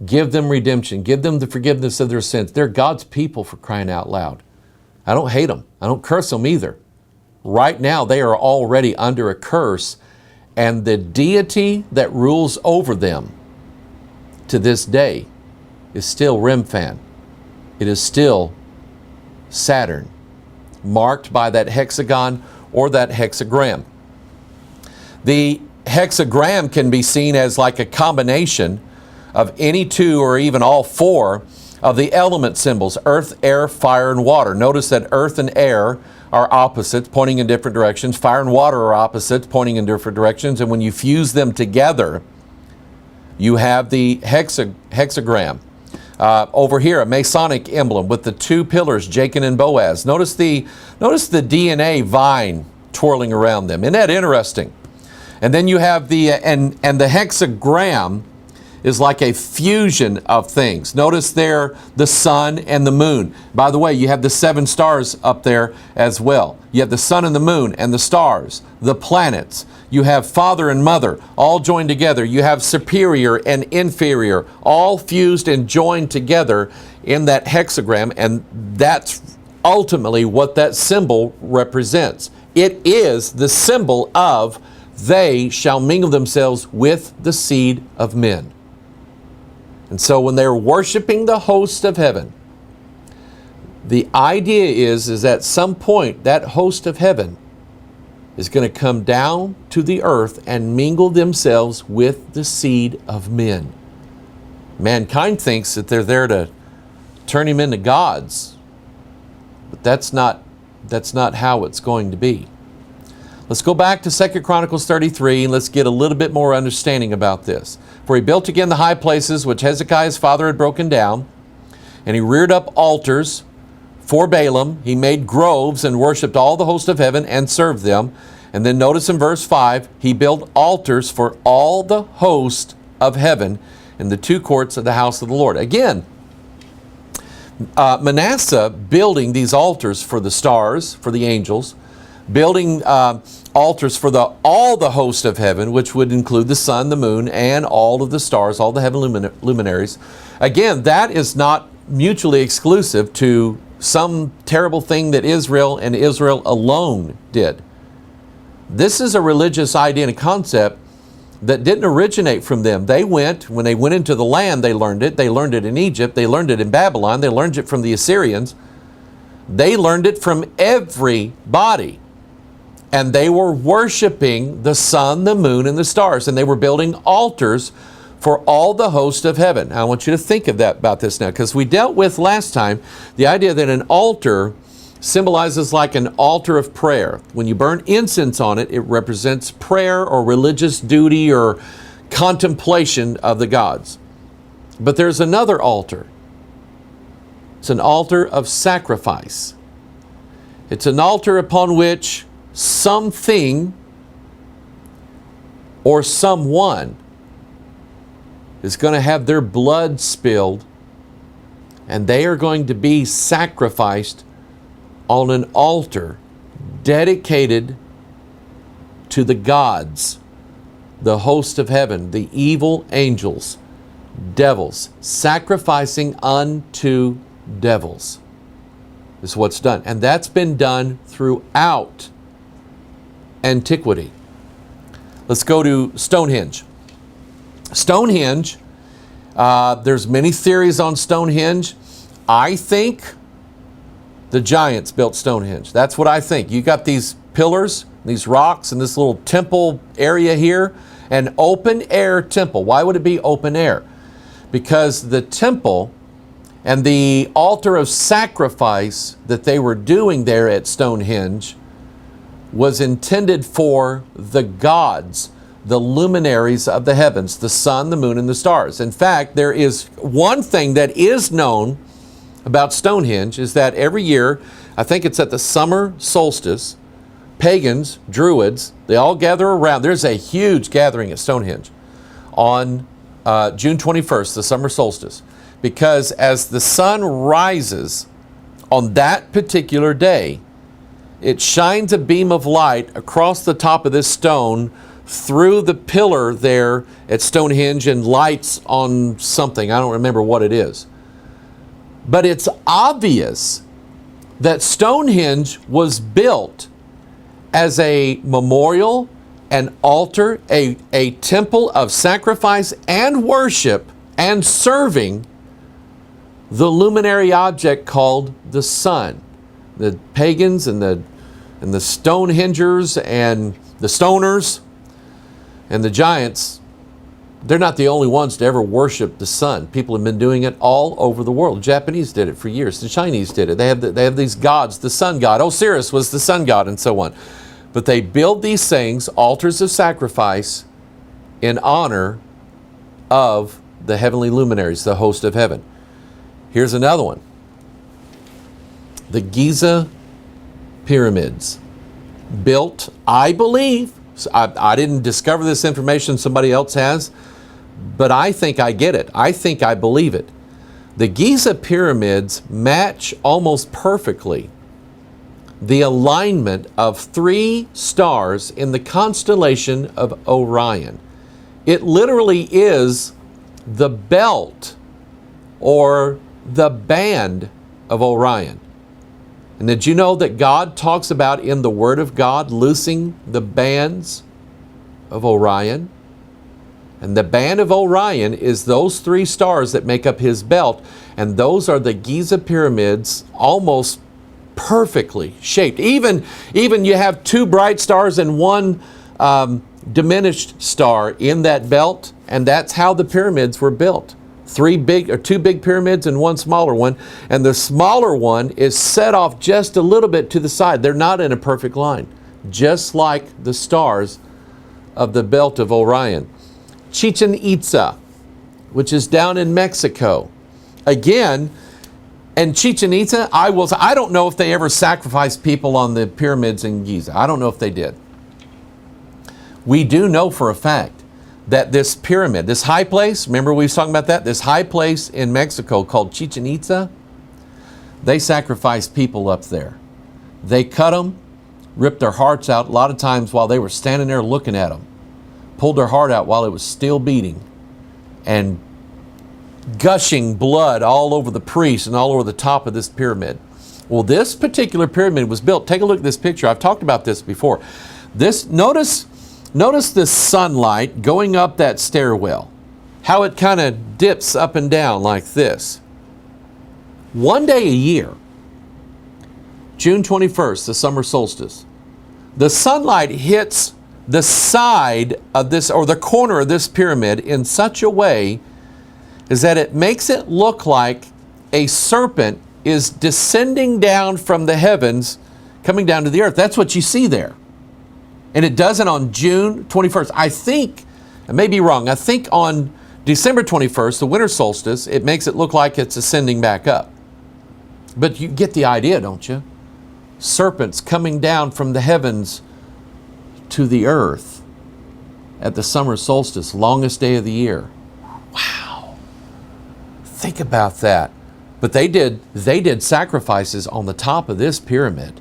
[SPEAKER 1] Give them redemption. Give them the forgiveness of their sins. They're God's people, for crying out loud. I don't hate them. I don't curse them either. Right now, they are already under a curse, and the deity that rules over them to this day is still Remphan. It is still Saturn, marked by that hexagon or that hexagram. The hexagram can be seen as like a combination of any 2 or even all 4 of the element symbols, earth, air, fire, and water. Notice that earth and air are opposites, pointing in different directions. Fire and water are opposites, pointing in different directions. And when you fuse them together, you have the hexagram. Over here, a Masonic emblem with the 2 pillars, Jachin and Boaz. Notice the DNA vine twirling around them. Isn't that interesting? And then you have the hexagram is like a fusion of things. Notice there the sun and the moon. By the way, you have the 7 stars up there as well. You have the sun and the moon and the stars, the planets. You have father and mother all joined together. You have superior and inferior all fused and joined together in that hexagram, and that's ultimately what that symbol represents. It is the symbol of they shall mingle themselves with the seed of men. And so when they're worshiping the host of heaven, the idea is at some point that host of heaven is going to come down to the earth and mingle themselves with the seed of men. Mankind thinks that they're there to turn him into gods, but that's not how it's going to be. Let's go back to 2 Chronicles 33 and let's get a little bit more understanding about this. For he built again the high places which Hezekiah's father had broken down, and he reared up altars for Balaam. He made groves and worshipped all the host of heaven and served them. And then notice in verse 5, he built altars for all the host of heaven in the 2 courts of the house of the Lord. Again, Manasseh building these altars for the stars, for the angels, building altars for all the host of heaven, which would include the sun, the moon, and all of the stars, all the heavenly luminaries. Again, that is not mutually exclusive to some terrible thing that Israel and Israel alone did. This is a religious idea and a concept that didn't originate from them. When they went into the land, they learned it. They learned it in Egypt. They learned it in Babylon. They learned it from the Assyrians. They learned it from everybody. And they were worshiping the sun, the moon, and the stars. And they were building altars for all the host of heaven. Now, I want you to think of that about this now, because we dealt with last time the idea that an altar symbolizes like an altar of prayer. When you burn incense on it, it represents prayer or religious duty or contemplation of the gods. But there's another altar. It's an altar of sacrifice. It's an altar upon which something or someone is going to have their blood spilled, and they are going to be sacrificed on an altar dedicated to the gods, the host of heaven, the evil angels, devils, sacrificing unto devils is what's done. And that's been done throughout antiquity. Let's go to Stonehenge. Stonehenge, there's many theories on Stonehenge. I think the giants built Stonehenge. That's what I think. You got these pillars, these rocks, and this little temple area here, an open air temple. Why would it be open air? Because the temple and the altar of sacrifice that they were doing there at Stonehenge was intended for the gods, the luminaries of the heavens, the sun, the moon, and the stars. In fact, there is one thing that is known about Stonehenge is that every year, I think it's at the summer solstice, pagans, druids, they all gather around. There's a huge gathering at Stonehenge on June 21st, the summer solstice, because as the sun rises on that particular day, it shines a beam of light across the top of this stone through the pillar there at Stonehenge and lights on something. I don't remember what it is. But it's obvious that Stonehenge was built as a memorial, an altar, a temple of sacrifice and worship and serving the luminary object called the sun. The pagans and the Stonehengers and the stoners and the giants, they're not the only ones to ever worship the sun. People have been doing it all over the world. The Japanese did it for years. The Chinese did it. They have these gods, the sun god. Osiris was the sun god and so on. But they build these things, altars of sacrifice, in honor of the heavenly luminaries, the host of heaven. Here's another one. The Giza pyramids. built, I believe, I didn't discover this information, somebody else has, but I think I get it. I think I believe it. The Giza pyramids match almost perfectly the alignment of 3 stars in the constellation of Orion. It literally is the belt or the band of Orion. And did you know that God talks about in the Word of God loosing the bands of Orion? And the band of Orion is those 3 stars that make up his belt, and those are the Giza pyramids, almost perfectly shaped. Even you have 2 bright stars and 1 diminished star in that belt, and that's how the pyramids were built. 2 big pyramids and 1 smaller one, and the smaller one is set off just a little bit to the side. They're not in a perfect line, just like the stars of the belt of Orion. Chichen Itza, which is down in Mexico. Again, and Chichen Itza, I don't know if they ever sacrificed people on the pyramids in Giza. I don't know if they did. We do know for a fact that this pyramid, this high place, remember we was talking about that? This high place in Mexico called Chichen Itza, they sacrificed people up there. They cut them, ripped their hearts out a lot of times while they were standing there looking at them. Pulled their heart out while it was still beating, and gushing blood all over the priest and all over the top of this pyramid. Well, this particular pyramid was built. Take a look at this picture. I've talked about this before. Notice the sunlight going up that stairwell, how it kind of dips up and down like this. One day a year, June 21st, the summer solstice, the sunlight hits the side of this, or the corner of this pyramid, in such a way is that it makes it look like a serpent is descending down from the heavens, coming down to the earth. That's what you see there. And it does it on June 21st. I think, I may be wrong, I think on December 21st, the winter solstice, it makes it look like it's ascending back up. But you get the idea, don't you? Serpents coming down from the heavens to the earth at the summer solstice, longest day of the year. Wow. Think about that. But they did sacrifices on the top of this pyramid.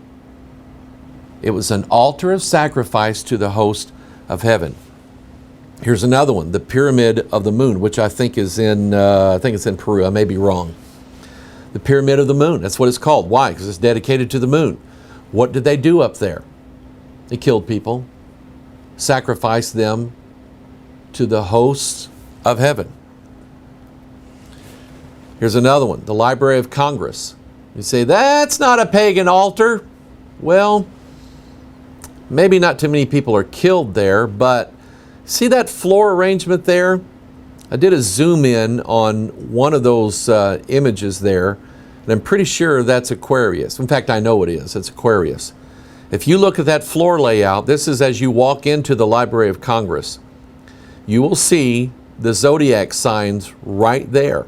[SPEAKER 1] It was an altar of sacrifice to the host of heaven. Here's another one, the Pyramid of the Moon, which I think is in it's in Peru. I may be wrong. The Pyramid of the Moon. That's what it's called. Why? Because it's dedicated to the moon. What did they do up there? They killed people, sacrificed them to the hosts of heaven. Here's another one, the Library of Congress. You say, that's not a pagan altar. Well, maybe not too many people are killed there, but see that floor arrangement there? I did a zoom in on one of those images there, and I'm pretty sure that's Aquarius. In fact, I know it is. It's Aquarius. If you look at that floor layout, this is as you walk into the Library of Congress, you will see the zodiac signs right there.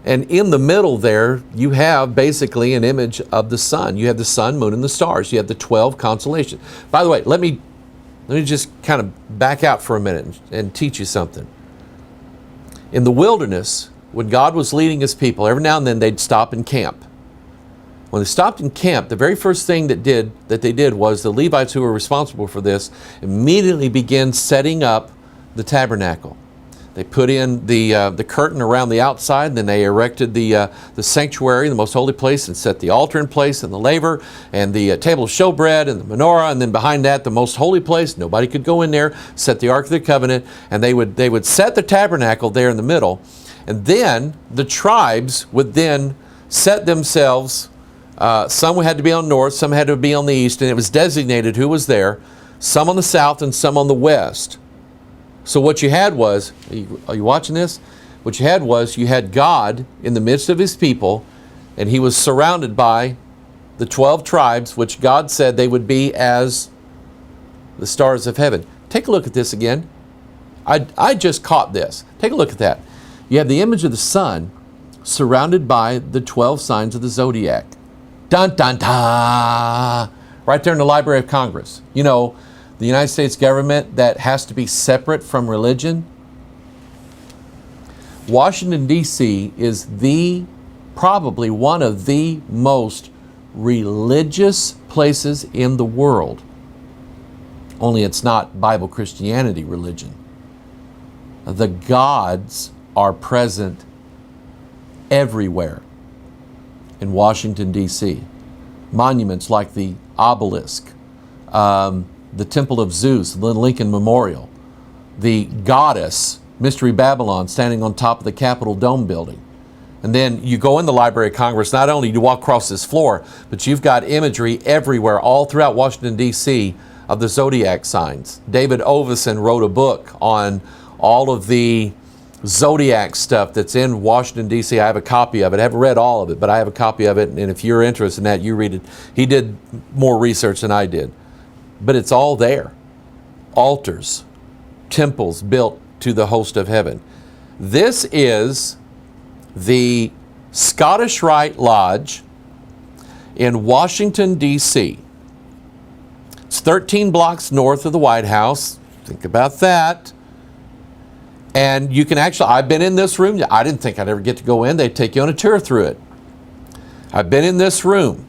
[SPEAKER 1] And in the middle there, you have basically an image of the sun. You have the sun, moon, and the stars. You have the 12 constellations. By the way, let me just kind of back out for a minute and teach you something. In the wilderness, when God was leading his people, every now and then they'd stop and camp. When they stopped and camped, the very first thing that they did was the Levites who were responsible for this immediately began setting up the tabernacle. They put in the curtain around the outside, and then they erected the sanctuary, the most holy place, and set the altar in place, and the laver, and the table of showbread, and the menorah, and then behind that, the most holy place. Nobody could go in there. Set the Ark of the Covenant, and they would set the tabernacle there in the middle, and then the tribes would then set themselves. Some had to be on the north, some had to be on the east, and it was designated who was there. Some on the south and some on the west. So what you had was, are you watching this? What you had was, you had God in the midst of his people, and he was surrounded by the 12 tribes, which God said they would be as the stars of heaven. Take a look at this again. I just caught this. Take a look at that. You have the image of the sun surrounded by the 12 signs of the zodiac. Dun, dun, dun. right there in the Library of Congress. You know, the United States government that has to be separate from religion. Washington, D.C. is probably one of the most religious places in the world. Only it's not Bible Christianity religion. The gods are present everywhere in Washington, D.C. Monuments like the obelisk, the Temple of Zeus, the Lincoln Memorial, the goddess, Mystery Babylon, standing on top of the Capitol Dome building. And then you go in the Library of Congress, not only do you walk across this floor, but you've got imagery everywhere, all throughout Washington, D.C., of the zodiac signs. David Ovison wrote a book on all of the zodiac stuff that's in Washington, D.C. I have a copy of it. I haven't read all of it, but I have a copy of it, and if you're interested in that, you read it. He did more research than I did. But it's all there. Altars, temples built to the host of heaven. This is the Scottish Rite Lodge in Washington, D.C. It's 13 blocks north of the White House. Think about that. And you can actually, I've been in this room. I didn't think I'd ever get to go in. They take you on a tour through it. I've been in this room.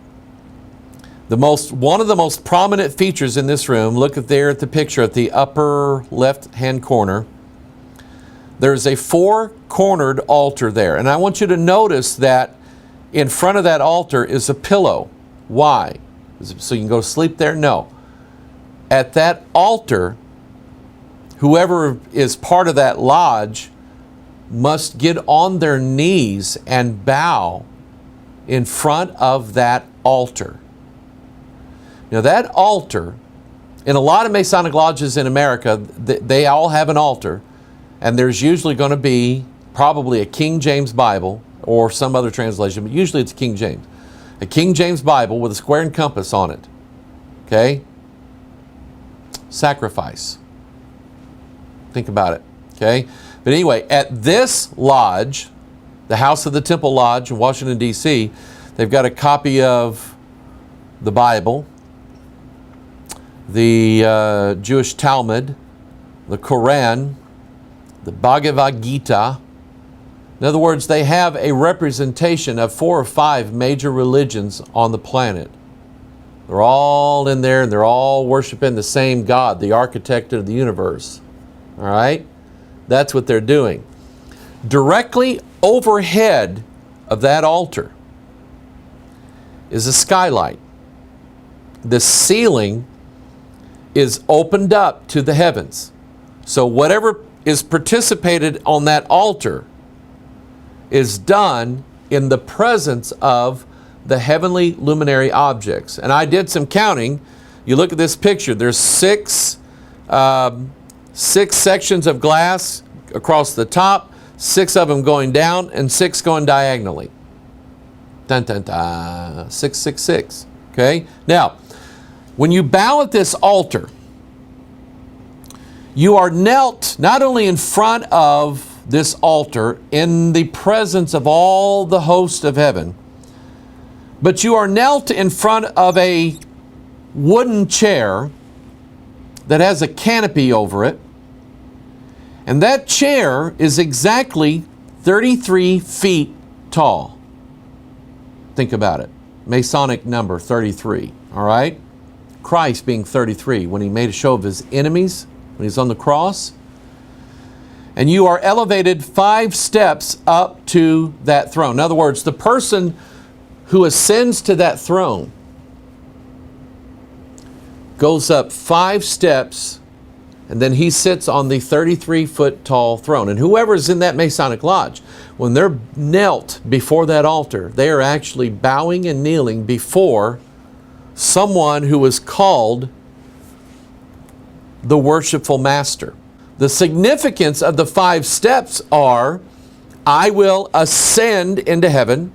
[SPEAKER 1] One of the most prominent features in this room, look there at the picture at the upper left-hand corner. There's a four-cornered altar there. And I want you to notice that in front of that altar is a pillow. Why? So you can go to sleep there? No. At that altar, whoever is part of that lodge must get on their knees and bow in front of that altar. Now that altar, in a lot of Masonic lodges in America, they all have an altar, and there's usually going to be probably a King James Bible or some other translation, but usually it's King James. A King James Bible with a square and compass on it. Okay? Sacrifice. Think about it. Okay? But anyway, at this lodge, the House of the Temple Lodge in Washington, D.C., they've got a copy of the Bible, the Jewish Talmud, the Quran, the Bhagavad Gita. In other words, they have a representation of 4 or 5 major religions on the planet. They're all in there, and they're all worshiping the same God, the architect of the universe. All right? That's what they're doing. Directly overhead of that altar is a skylight. The ceiling is opened up to the heavens. So whatever is participated on that altar is done in the presence of the heavenly luminary objects. And I did some counting. You look at this picture, there's six sections of glass across the top, 6 of them going down, and 6 going diagonally. Dun, dun, dun. 666. Okay? Now, when you bow at this altar, you are knelt not only in front of this altar in the presence of all the hosts of heaven, but you are knelt in front of a wooden chair that has a canopy over it. And that chair is exactly 33 feet tall. Think about it. Masonic number 33, all right? Christ being 33 when he made a show of his enemies, when he's on the cross. And you are elevated 5 steps up to that throne. In other words, the person who ascends to that throne goes up 5 steps, and then he sits on the 33-foot tall throne. And whoever is in that Masonic lodge, when they're knelt before that altar, they are actually bowing and kneeling before someone who is called the worshipful master. The significance of the 5 steps are, I will ascend into heaven.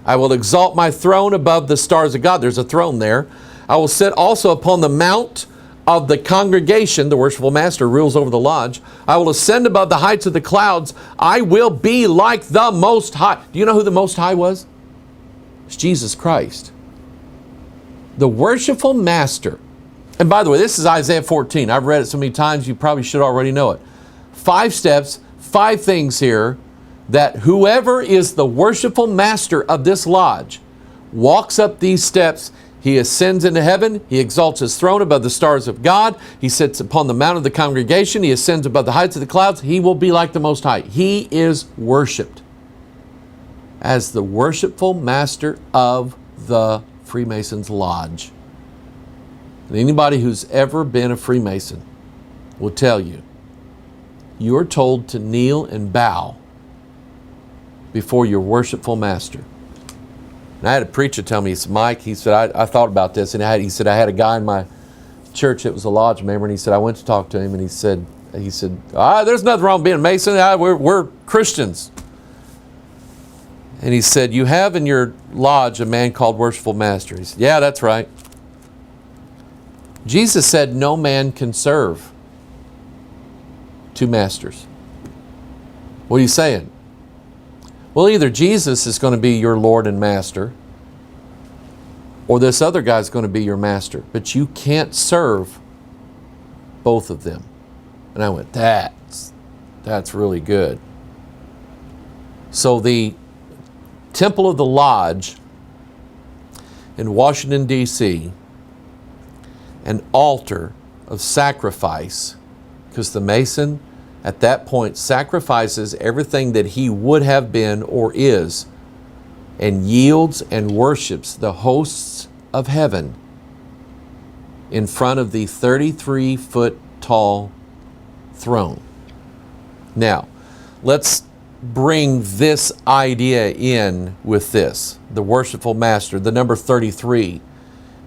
[SPEAKER 1] I will exalt my throne above the stars of God. There's a throne there. I will sit also upon the mount of the congregation. The worshipful master rules over the lodge. I will ascend above the heights of the clouds. I will be like the Most High. Do you know who the Most High was? It's Jesus Christ. The worshipful master. And by the way, this is Isaiah 14. I've read it so many times, you probably should already know it. 5 steps, 5 things here that whoever is the worshipful master of this lodge walks up these steps. He ascends into heaven. He exalts his throne above the stars of God. He sits upon the mount of the congregation. He ascends above the heights of the clouds. He will be like the Most High. He is worshiped as the worshipful master of the Freemasons Lodge. And anybody who's ever been a Freemason will tell you, you're told to kneel and bow before your worshipful master. And I had a preacher tell me, he said, Mike, he said, I thought about this, and he said, I had a guy in my church that was a lodge member, and he said, I went to talk to him, and he said, there's nothing wrong with being a Mason. We're Christians. And he said, you have in your lodge a man called worshipful master. He said, yeah, that's right. Jesus said no man can serve 2 masters. What are you saying? Well, either Jesus is going to be your Lord and Master, or this other guy's going to be your master. But you can't serve both of them. And I went, that's really good. So the Temple of the Lodge in Washington, D.C., an altar of sacrifice, because the Mason at that point sacrifices everything that he would have been or is, and yields and worships the hosts of heaven in front of the 33-foot tall throne. Now, let's bring this idea in with this. The worshipful master, the number 33,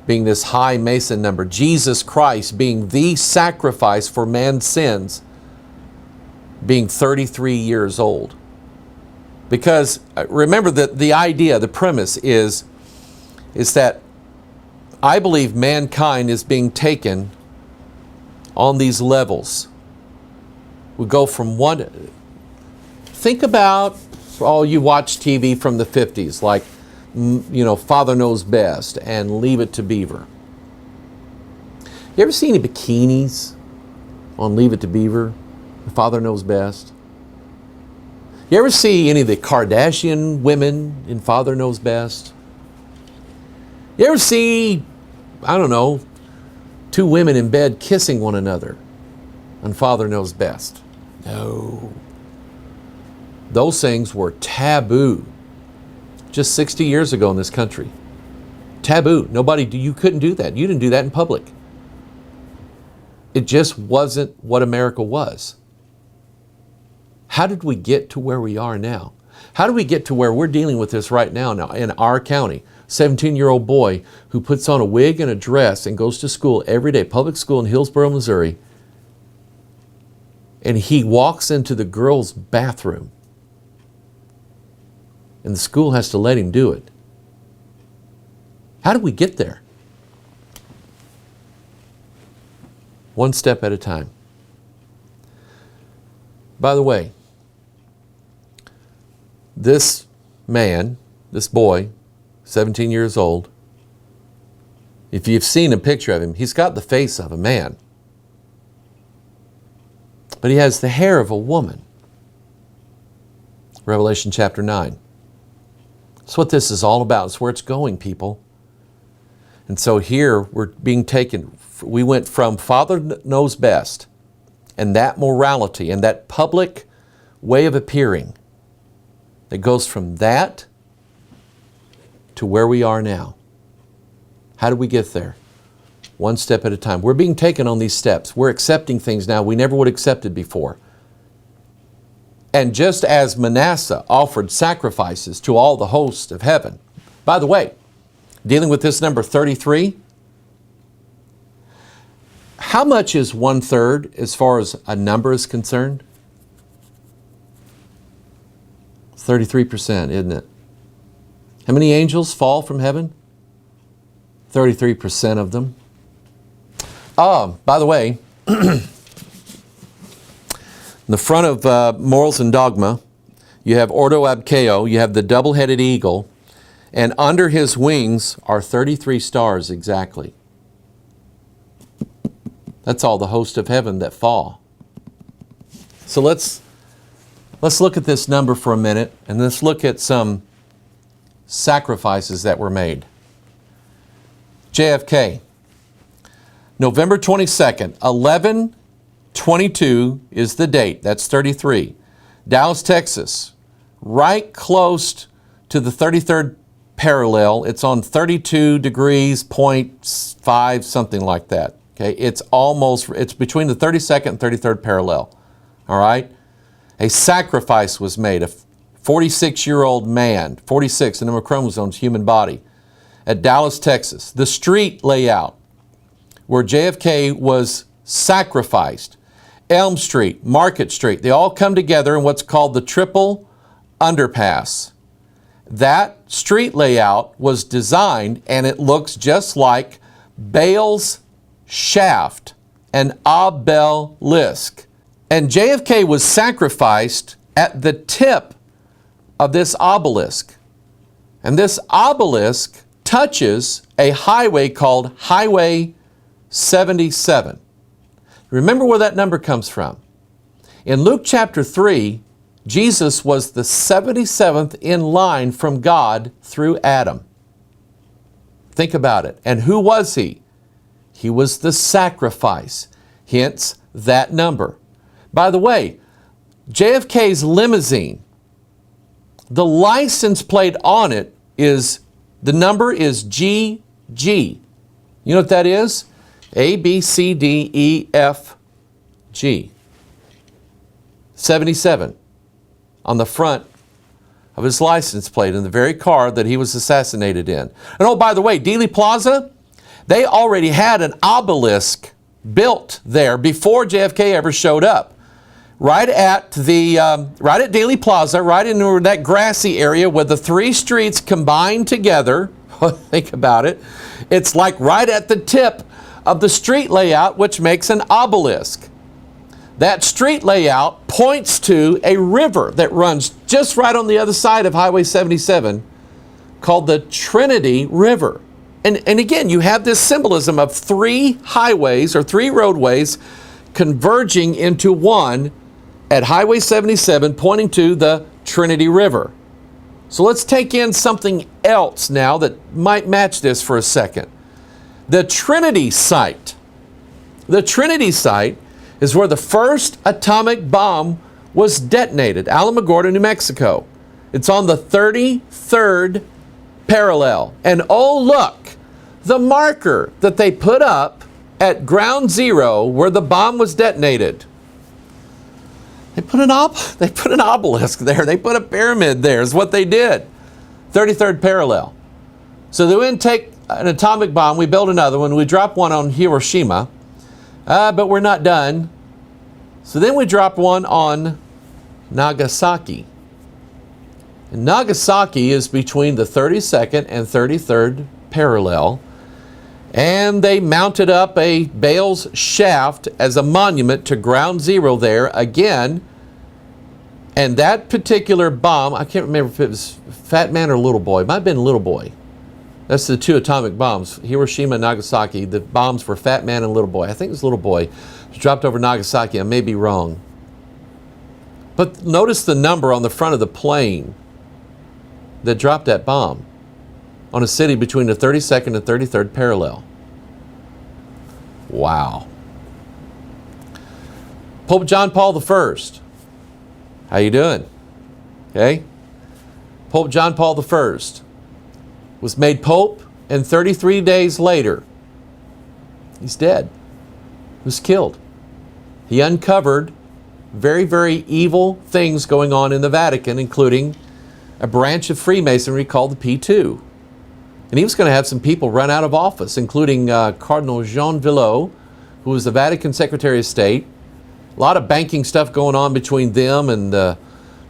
[SPEAKER 1] being this high Mason number. Jesus Christ being the sacrifice for man's sins, being 33 years old. Because remember that the idea, the premise is that I believe mankind is being taken on these levels. We go from one, think about all you watch TV from the 50s, like, Father Knows Best and Leave It to Beaver. You ever see any bikinis on Leave It to Beaver? Father Knows Best. You ever see any of the Kardashian women in Father Knows Best? You ever see, 2 women in bed kissing one another on Father Knows Best? No. Those things were taboo just 60 years ago in this country. Taboo. You couldn't do that. You didn't do that in public. It just wasn't what America was. How did we get to where we are now? How do we get to where we're dealing with this right now in our county? 17-year-old boy who puts on a wig and a dress and goes to school every day, public school in Hillsborough, Missouri, and he walks into the girls' bathroom, and the school has to let him do it. How did we get there? One step at a time. By the way, this man, this boy, 17 years old, if you've seen a picture of him, he's got the face of a man, but he has the hair of a woman. Revelation chapter 9. That's what this is all about. It's where it's going, people. And so here we're being taken, we went from Father Knows Best and that morality and that public way of appearing. It goes from that to where we are now. How do we get there? One step at a time. We're being taken on these steps. We're accepting things now we never would have accepted before. And just as Manasseh offered sacrifices to all the hosts of heaven, by the way, dealing with this number 33, how much is 1/3 as far as a number is concerned? 33%, isn't it? How many angels fall from heaven? 33% of them. By the way, in the front of Morals and Dogma, you have Ordo Ab Chao, you have the double-headed eagle, And under his wings are 33 stars exactly. That's all the host of heaven that fall. So let's look at this number for a minute, and let's look at some sacrifices that were made. JFK, November 22nd, 11/22 is the date. That's 33. Dallas, Texas, right close to the 33rd parallel. It's on 32 degrees, 0.5, something like that. Okay, it's between the 32nd and 33rd parallel. All right? A sacrifice was made. A 46-year-old man, 46, the number of chromosomes, human body, at Dallas, Texas. The street layout where JFK was sacrificed, Elm Street, Market Street, they all come together in what's called the Triple Underpass. That street layout was designed, and it looks just like Baal's shaft, an obelisk. And JFK was sacrificed at the tip of this obelisk. And this obelisk touches a highway called Highway 77. Remember where that number comes from. In Luke chapter 3, Jesus was the 77th in line from God through Adam. Think about it. And who was he? He was the sacrifice, hence that number. By the way, JFK's limousine, the license plate on it the number is GG. You know what that is? A, B, C, D, E, F, G. 77 on the front of his license plate in the very car that he was assassinated in. And oh, by the way, Dealey Plaza, they already had an obelisk built there before JFK ever showed up. Right at Dealey Plaza, right in that grassy area where the three streets combine together. Think about it. It's like right at the tip of the street layout, which makes an obelisk. That street layout points to a river that runs just right on the other side of Highway 77 called the Trinity River. And again, you have this symbolism of three highways or three roadways converging into one at Highway 77, pointing to the Trinity River. So let's take in something else now that might match this for a second. The Trinity site. The Trinity site is where the first atomic bomb was detonated, Alamogordo, New Mexico. It's on the 33rd parallel. And oh, look, the marker that they put up at ground zero where the bomb was detonated. They put an obelisk there. They put a pyramid there is what they did. 33rd parallel. So they wouldn't take an atomic bomb. We built another one. We dropped one on Hiroshima. But we're not done. So then we dropped one on Nagasaki. And Nagasaki is between the 32nd and 33rd parallel. And they mounted up a Baal's shaft as a monument to ground zero there again. And that particular bomb, I can't remember if it was Fat Man or Little Boy. It might have been Little Boy. That's the two atomic bombs, Hiroshima and Nagasaki. The bombs were Fat Man and Little Boy. I think it was Little Boy. It was dropped over Nagasaki. I may be wrong. But notice the number on the front of the plane that dropped that bomb on a city between the 32nd and 33rd parallel. Wow. Pope John Paul I. How you doing? Okay. Pope John Paul I was made Pope, and 33 days later, he's dead. He was killed. He uncovered very, very evil things going on in the Vatican, including a branch of Freemasonry called the P2. And he was going to have some people run out of office, including Cardinal Jean Villot, who was the Vatican Secretary of State. A lot of banking stuff going on between them and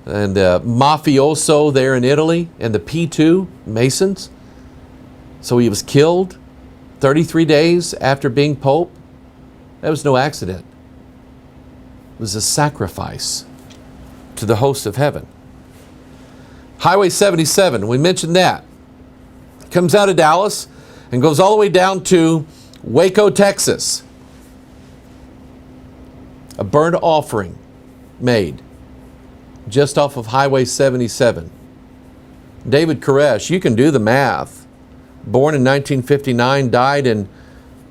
[SPEAKER 1] mafioso there in Italy and the P2 Masons. So he was killed 33 days after being Pope. That was no accident. It was a sacrifice to the host of heaven. Highway 77, we mentioned that. comes out of Dallas and goes all the way down to Waco, Texas. A burnt offering made just off of Highway 77. David Koresh, you can do the math. Born in 1959, died in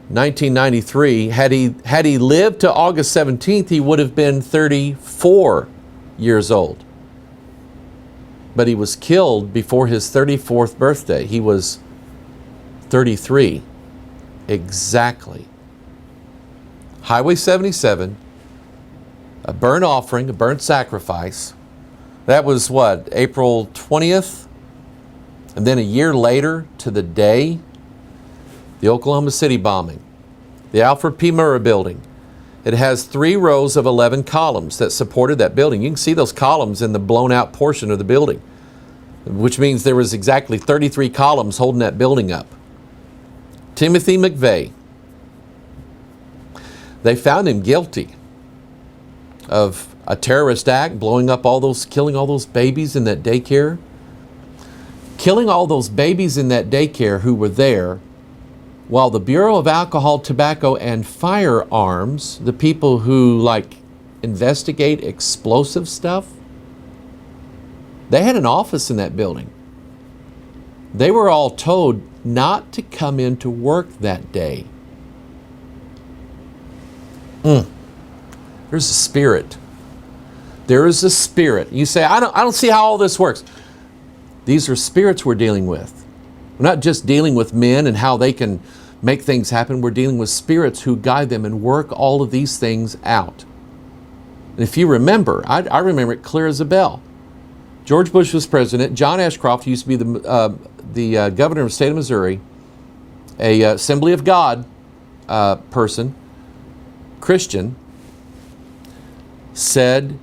[SPEAKER 1] 1993. Had he lived to August 17th, he would have been 34 years old. But he was killed before his 34th birthday. He was 33. Exactly. Highway 77, a burnt offering, a burnt sacrifice. That was what, April 20th? And then a year later to the day, the Oklahoma City bombing, the Alfred P. Murrah building. It has 3 rows of 11 columns that supported that building. You can see those columns in the blown out portion of the building, which means there was exactly 33 columns holding that building up. Timothy McVeigh. They found him guilty of a terrorist act, blowing up killing all those babies in that daycare. Killing all those babies in that daycare who were there, while the Bureau of Alcohol, Tobacco, and Firearms, the people who investigate explosive stuff, they had an office in that building. They were all told not to come into work that day. There's a spirit. There is a spirit. You say, I don't see how all this works. These are spirits we're dealing with. We're not just dealing with men and how they can make things happen. We're dealing with spirits who guide them and work all of these things out. And if you remember, I remember it clear as a bell. George Bush was president. John Ashcroft used to be the governor of the state of Missouri, a Assembly of God person, Christian, said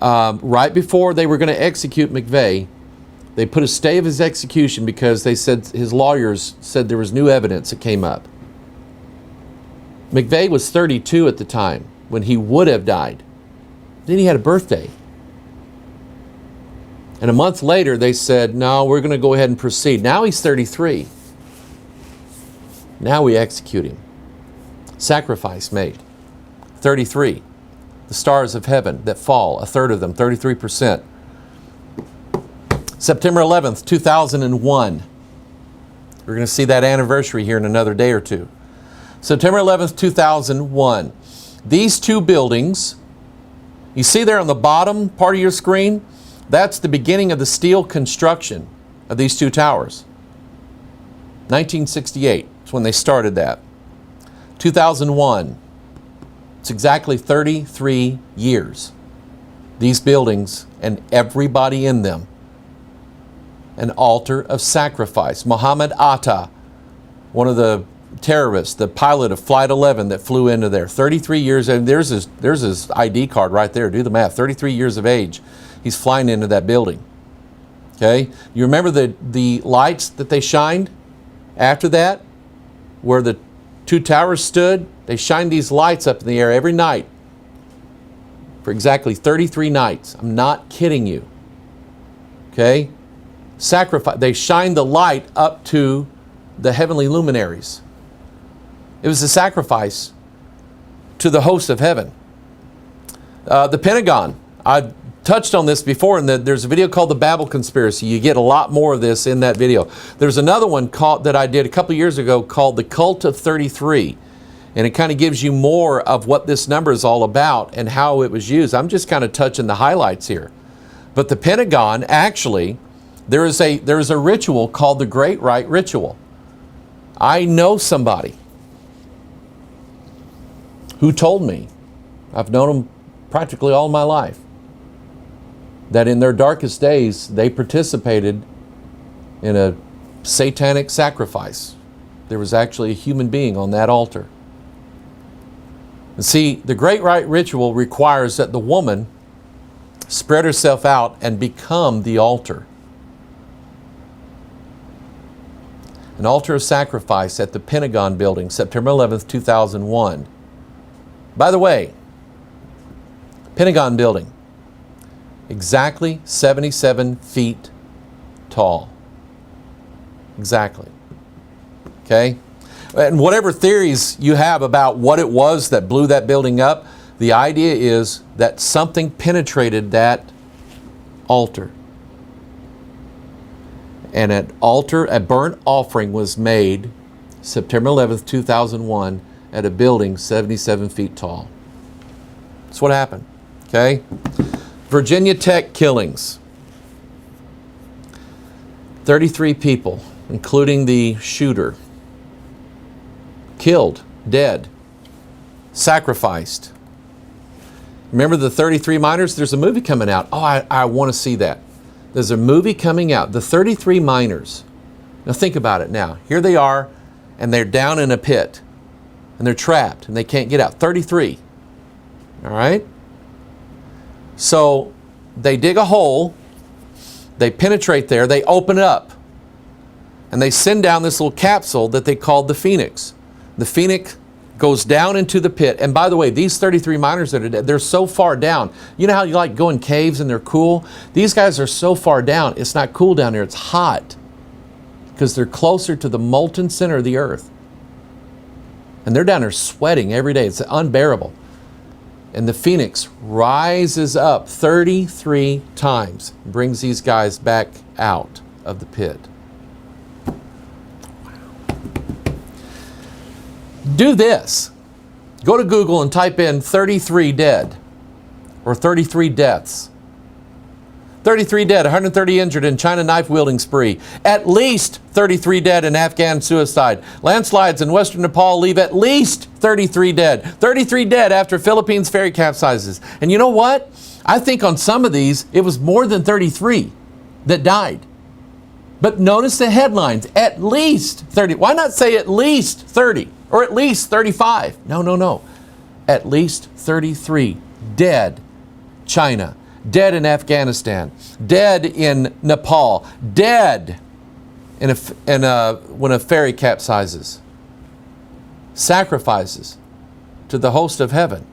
[SPEAKER 1] right before they were going to execute McVeigh, they put a stay of his execution because they said his lawyers said there was new evidence that came up. McVeigh was 32 at the time when he would have died. Then he had a birthday. And a month later they said, no, we're going to go ahead and proceed. Now he's 33. Now we execute him. Sacrifice made. 33. The stars of heaven that fall, a third of them, 33%. September 11th, 2001. We're going to see that anniversary here in another day or two. September 11th, 2001. These 2 buildings, you see there on the bottom part of your screen, that's the beginning of the steel construction of these 2 towers. 1968 is when they started that. 2001. It's exactly 33 years. These buildings and everybody in them. An altar of sacrifice. Mohammed Atta, one of the terrorists, the pilot of Flight 11 that flew into there. 33 years, and there's his ID card right there. Do the math. 33 years of age. He's flying into that building. Okay? You remember the lights that they shined after that? Where the 2 towers stood? They shined these lights up in the air every night for exactly 33 nights. I'm not kidding you. Okay? Sacrifice. They shined the light up to the heavenly luminaries. It was a sacrifice to the host of heaven. The Pentagon. I touched on this before, and there's a video called The Babel Conspiracy. You get a lot more of this in that video. There's another one that I did a couple years ago called The Cult of 33. And it kind of gives you more of what this number is all about and how it was used. I'm just kind of touching the highlights here. But the Pentagon, actually, there is a ritual called the Great Rite Ritual. I know somebody who told me, I've known them practically all my life, that in their darkest days they participated in a satanic sacrifice. There was actually a human being on that altar. And see, the Great Rite Ritual requires that the woman spread herself out and become the altar. An altar of sacrifice at the Pentagon building, September 11th, 2001. By the way, Pentagon building, exactly 77 feet tall. Exactly. Okay? And whatever theories you have about what it was that blew that building up, the idea is that something penetrated that altar. And a burnt offering was made September 11th, 2001 at a building 77 feet tall. That's what happened. Okay? Virginia Tech killings. 33 people, including the shooter, killed, dead, sacrificed. Remember the 33 miners? There's a movie coming out. Oh, I want to see that. There's a movie coming out, the 33 miners. Now think about it now. Here they are, and they're down in a pit, and they're trapped, and they can't get out. 33. All right? So they dig a hole, they penetrate there, they open it up, and they send down this little capsule that they called the Phoenix. The Phoenix goes down into the pit. And by the way, these 33 miners that are dead, they're so far down. You know how you like go in caves and they're cool? These guys are so far down, it's not cool down there, it's hot. Because they're closer to the molten center of the earth. And they're down there sweating every day. It's unbearable. And the Phoenix rises up 33 times, brings these guys back out of the pit. Do this. Go to Google and type in 33 dead or 33 deaths. 33 dead, 130 injured in China knife wielding spree. At least 33 dead in Afghan suicide. Landslides in western Nepal leave at least 33 dead. 33 dead after Philippines ferry capsizes. And you know what? I think on some of these, it was more than 33 that died. But notice the headlines, at least 30. Why not say at least 30 or at least 35? No. At least 33 dead China. Dead in Afghanistan, dead in Nepal, dead when a ferry capsizes. Sacrifices to the host of heaven.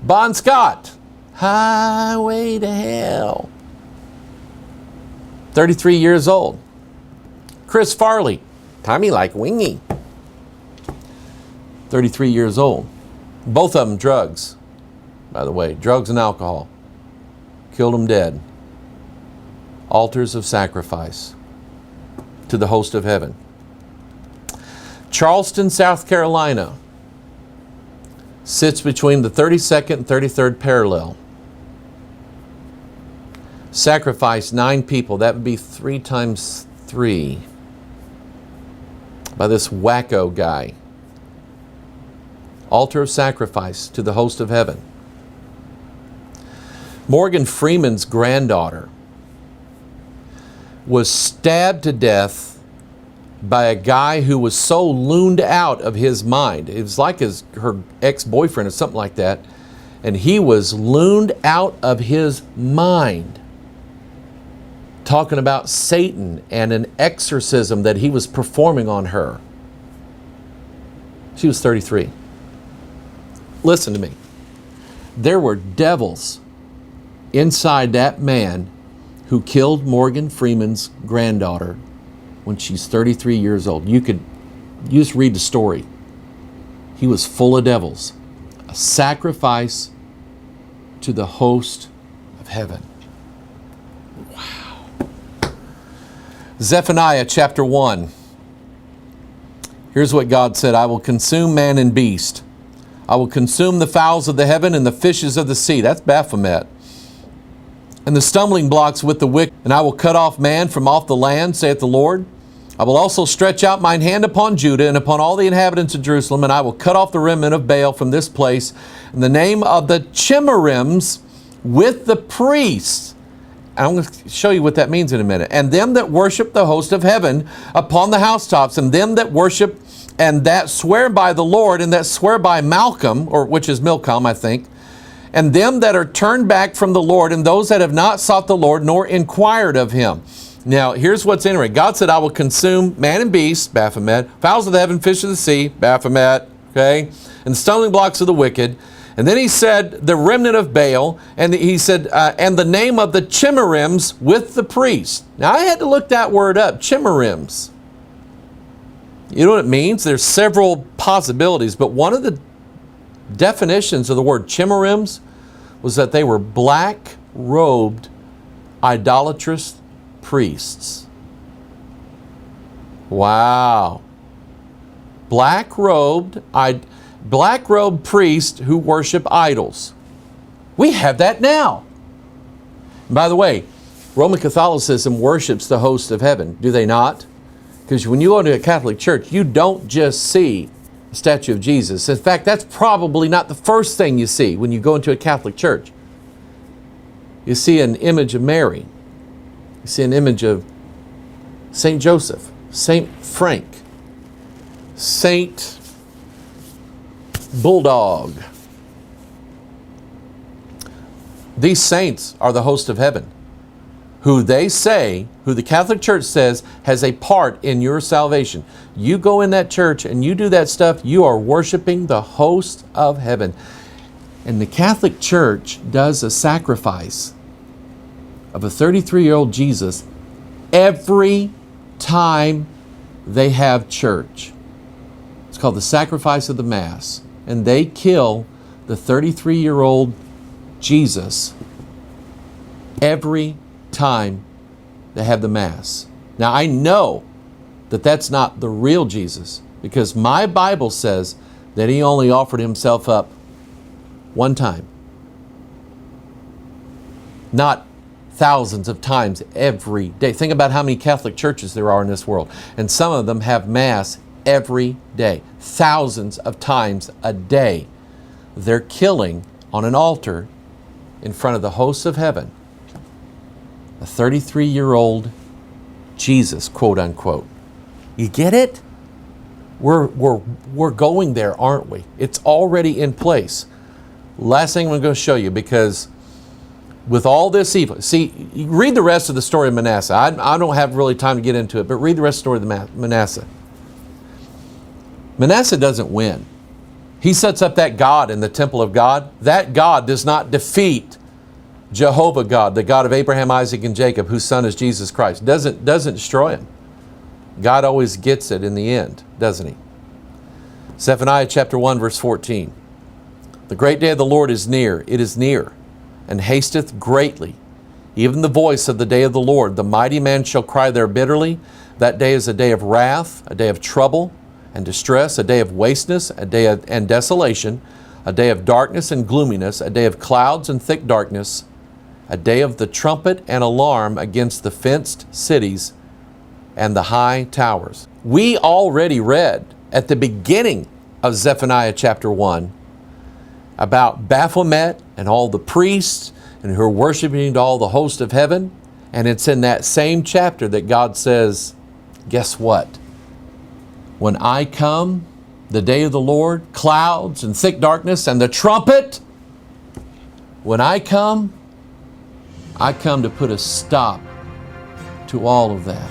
[SPEAKER 1] Bon Scott, Highway to Hell. 33 years old. Chris Farley, Tommy like wingy. 33 years old. Both of them drugs. By the way, drugs and alcohol. Killed them dead. Altars of sacrifice to the host of heaven. Charleston, South Carolina sits between the 32nd and 33rd parallel. Sacrificed 9 people. That would be 3 times 3 by this wacko guy. Altar of sacrifice to the host of heaven. Morgan Freeman's granddaughter was stabbed to death by a guy who was so looned out of his mind. It was like her ex-boyfriend or something like that. And he was looned out of his mind, talking about Satan and an exorcism that he was performing on her. She was 33. Listen to me. There were devils inside that man who killed Morgan Freeman's granddaughter when she's 33 years old. You just read the story. He was full of devils. A sacrifice to the host of heaven. Wow. Zephaniah chapter 1. Here's what God said. I will consume man and beast. I will consume the fowls of the heaven and the fishes of the sea. That's Baphomet. And the stumbling blocks with the wicked. And I will cut off man from off the land, saith the Lord. I will also stretch out mine hand upon Judah and upon all the inhabitants of Jerusalem, and I will cut off the remnant of Baal from this place. In the name of the Chemarims with the priests. And I'm going to show you what that means in a minute. And them that worship the host of heaven upon the housetops, and them that worship and that swear by the Lord, and that swear by Malcolm, or which is Milcom, I think, and them that are turned back from the Lord, and those that have not sought the Lord, nor inquired of him. Now, here's what's interesting. God said, I will consume man and beast, Baphomet, fowls of the heaven, fish of the sea, Baphomet, okay, and stumbling blocks of the wicked. And then he said, the remnant of Baal, and he said, and the name of the Chemarims with the priest. Now, I had to look that word up, Chemarims. You know what it means? There's several possibilities, but one of the definitions of the word chimerims was that they were black-robed, idolatrous priests. Wow. Black-robed priests who worship idols. We have that now. And by the way, Roman Catholicism worships the host of heaven, do they not? Because when you go to a Catholic church, you don't just see a statue of Jesus. In fact, that's probably not the first thing you see when you go into a Catholic church. You see an image of Mary. You see an image of Saint Joseph, Saint Frank, Saint Bulldog. These saints are the host of heaven, who the Catholic Church says has a part in your salvation. You go in that church and you do that stuff, you are worshiping the host of heaven. And the Catholic Church does a sacrifice of a 33-year-old Jesus every time they have church. It's called the sacrifice of the Mass. And they kill the 33-year-old Jesus every time they have the Mass. Now, I know that that's not the real Jesus, because my Bible says that he only offered himself up one time, not thousands of times every day. Think about how many Catholic churches there are in this world, and some of them have Mass every day, thousands of times a day. They're killing on an altar in front of the hosts of heaven a 33-year-old Jesus, quote unquote. You get it? We're going there, aren't we? It's already in place. Last thing I'm going to show you, because with all this evil, see, you read the rest of the story of Manasseh. I don't have really time to get into it, but read the rest of the story of Manasseh. Manasseh doesn't win. He sets up that God in the temple of God. That God does not defeat Jehovah God, the God of Abraham, Isaac, and Jacob, whose son is Jesus Christ. Doesn't destroy him. God always gets it in the end, doesn't he? Zephaniah chapter 1, verse 14. The great day of the Lord is near. It is near, and hasteth greatly. Even the voice of the day of the Lord. The mighty man shall cry there bitterly. That day is a day of wrath, a day of trouble and distress, a day of wasteness, a day of and desolation, a day of darkness and gloominess, a day of clouds and thick darkness, a day of the trumpet and alarm against the fenced cities and the high towers. We already read at the beginning of Zephaniah chapter 1 about Baphomet and all the priests and who are worshiping all the host of heaven. And it's in that same chapter that God says, guess what? When I come, the day of the Lord, clouds and thick darkness and the trumpet, when I come to put a stop to all of that.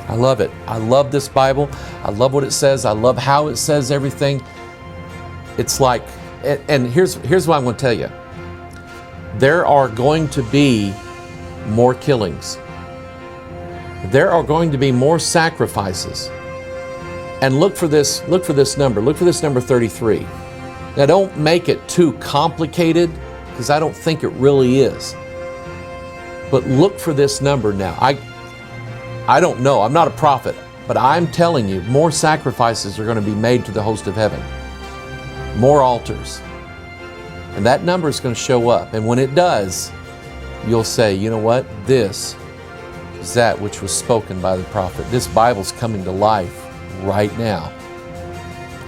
[SPEAKER 1] I love it. I love this Bible. I love what it says. I love how it says everything. It's like, and here's what I'm going to tell you. There are going to be more killings. There are going to be more sacrifices. And look for this number. Look for this number 33. Now, don't make it too complicated, because I don't think it really is. But look for this number now. I don't know. I'm not a prophet, but I'm telling you, more sacrifices are going to be made to the host of heaven. More altars. And that number is going to show up. And when it does, you'll say, you know what? This is that which was spoken by the prophet. This Bible's coming to life right now.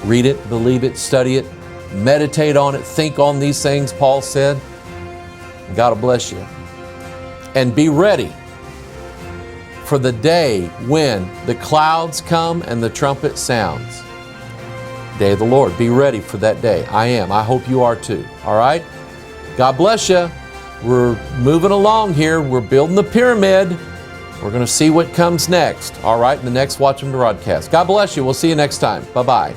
[SPEAKER 1] Read it, believe it, study it, meditate on it, think on these things, Paul said. God will bless you. And be ready for the day when the clouds come and the trumpet sounds. Day of the Lord. Be ready for that day. I am. I hope you are too. All right? God bless you. We're moving along here. We're building the pyramid. We're going to see what comes next. All right? In the next Watchman broadcast. God bless you. We'll see you next time. Bye-bye.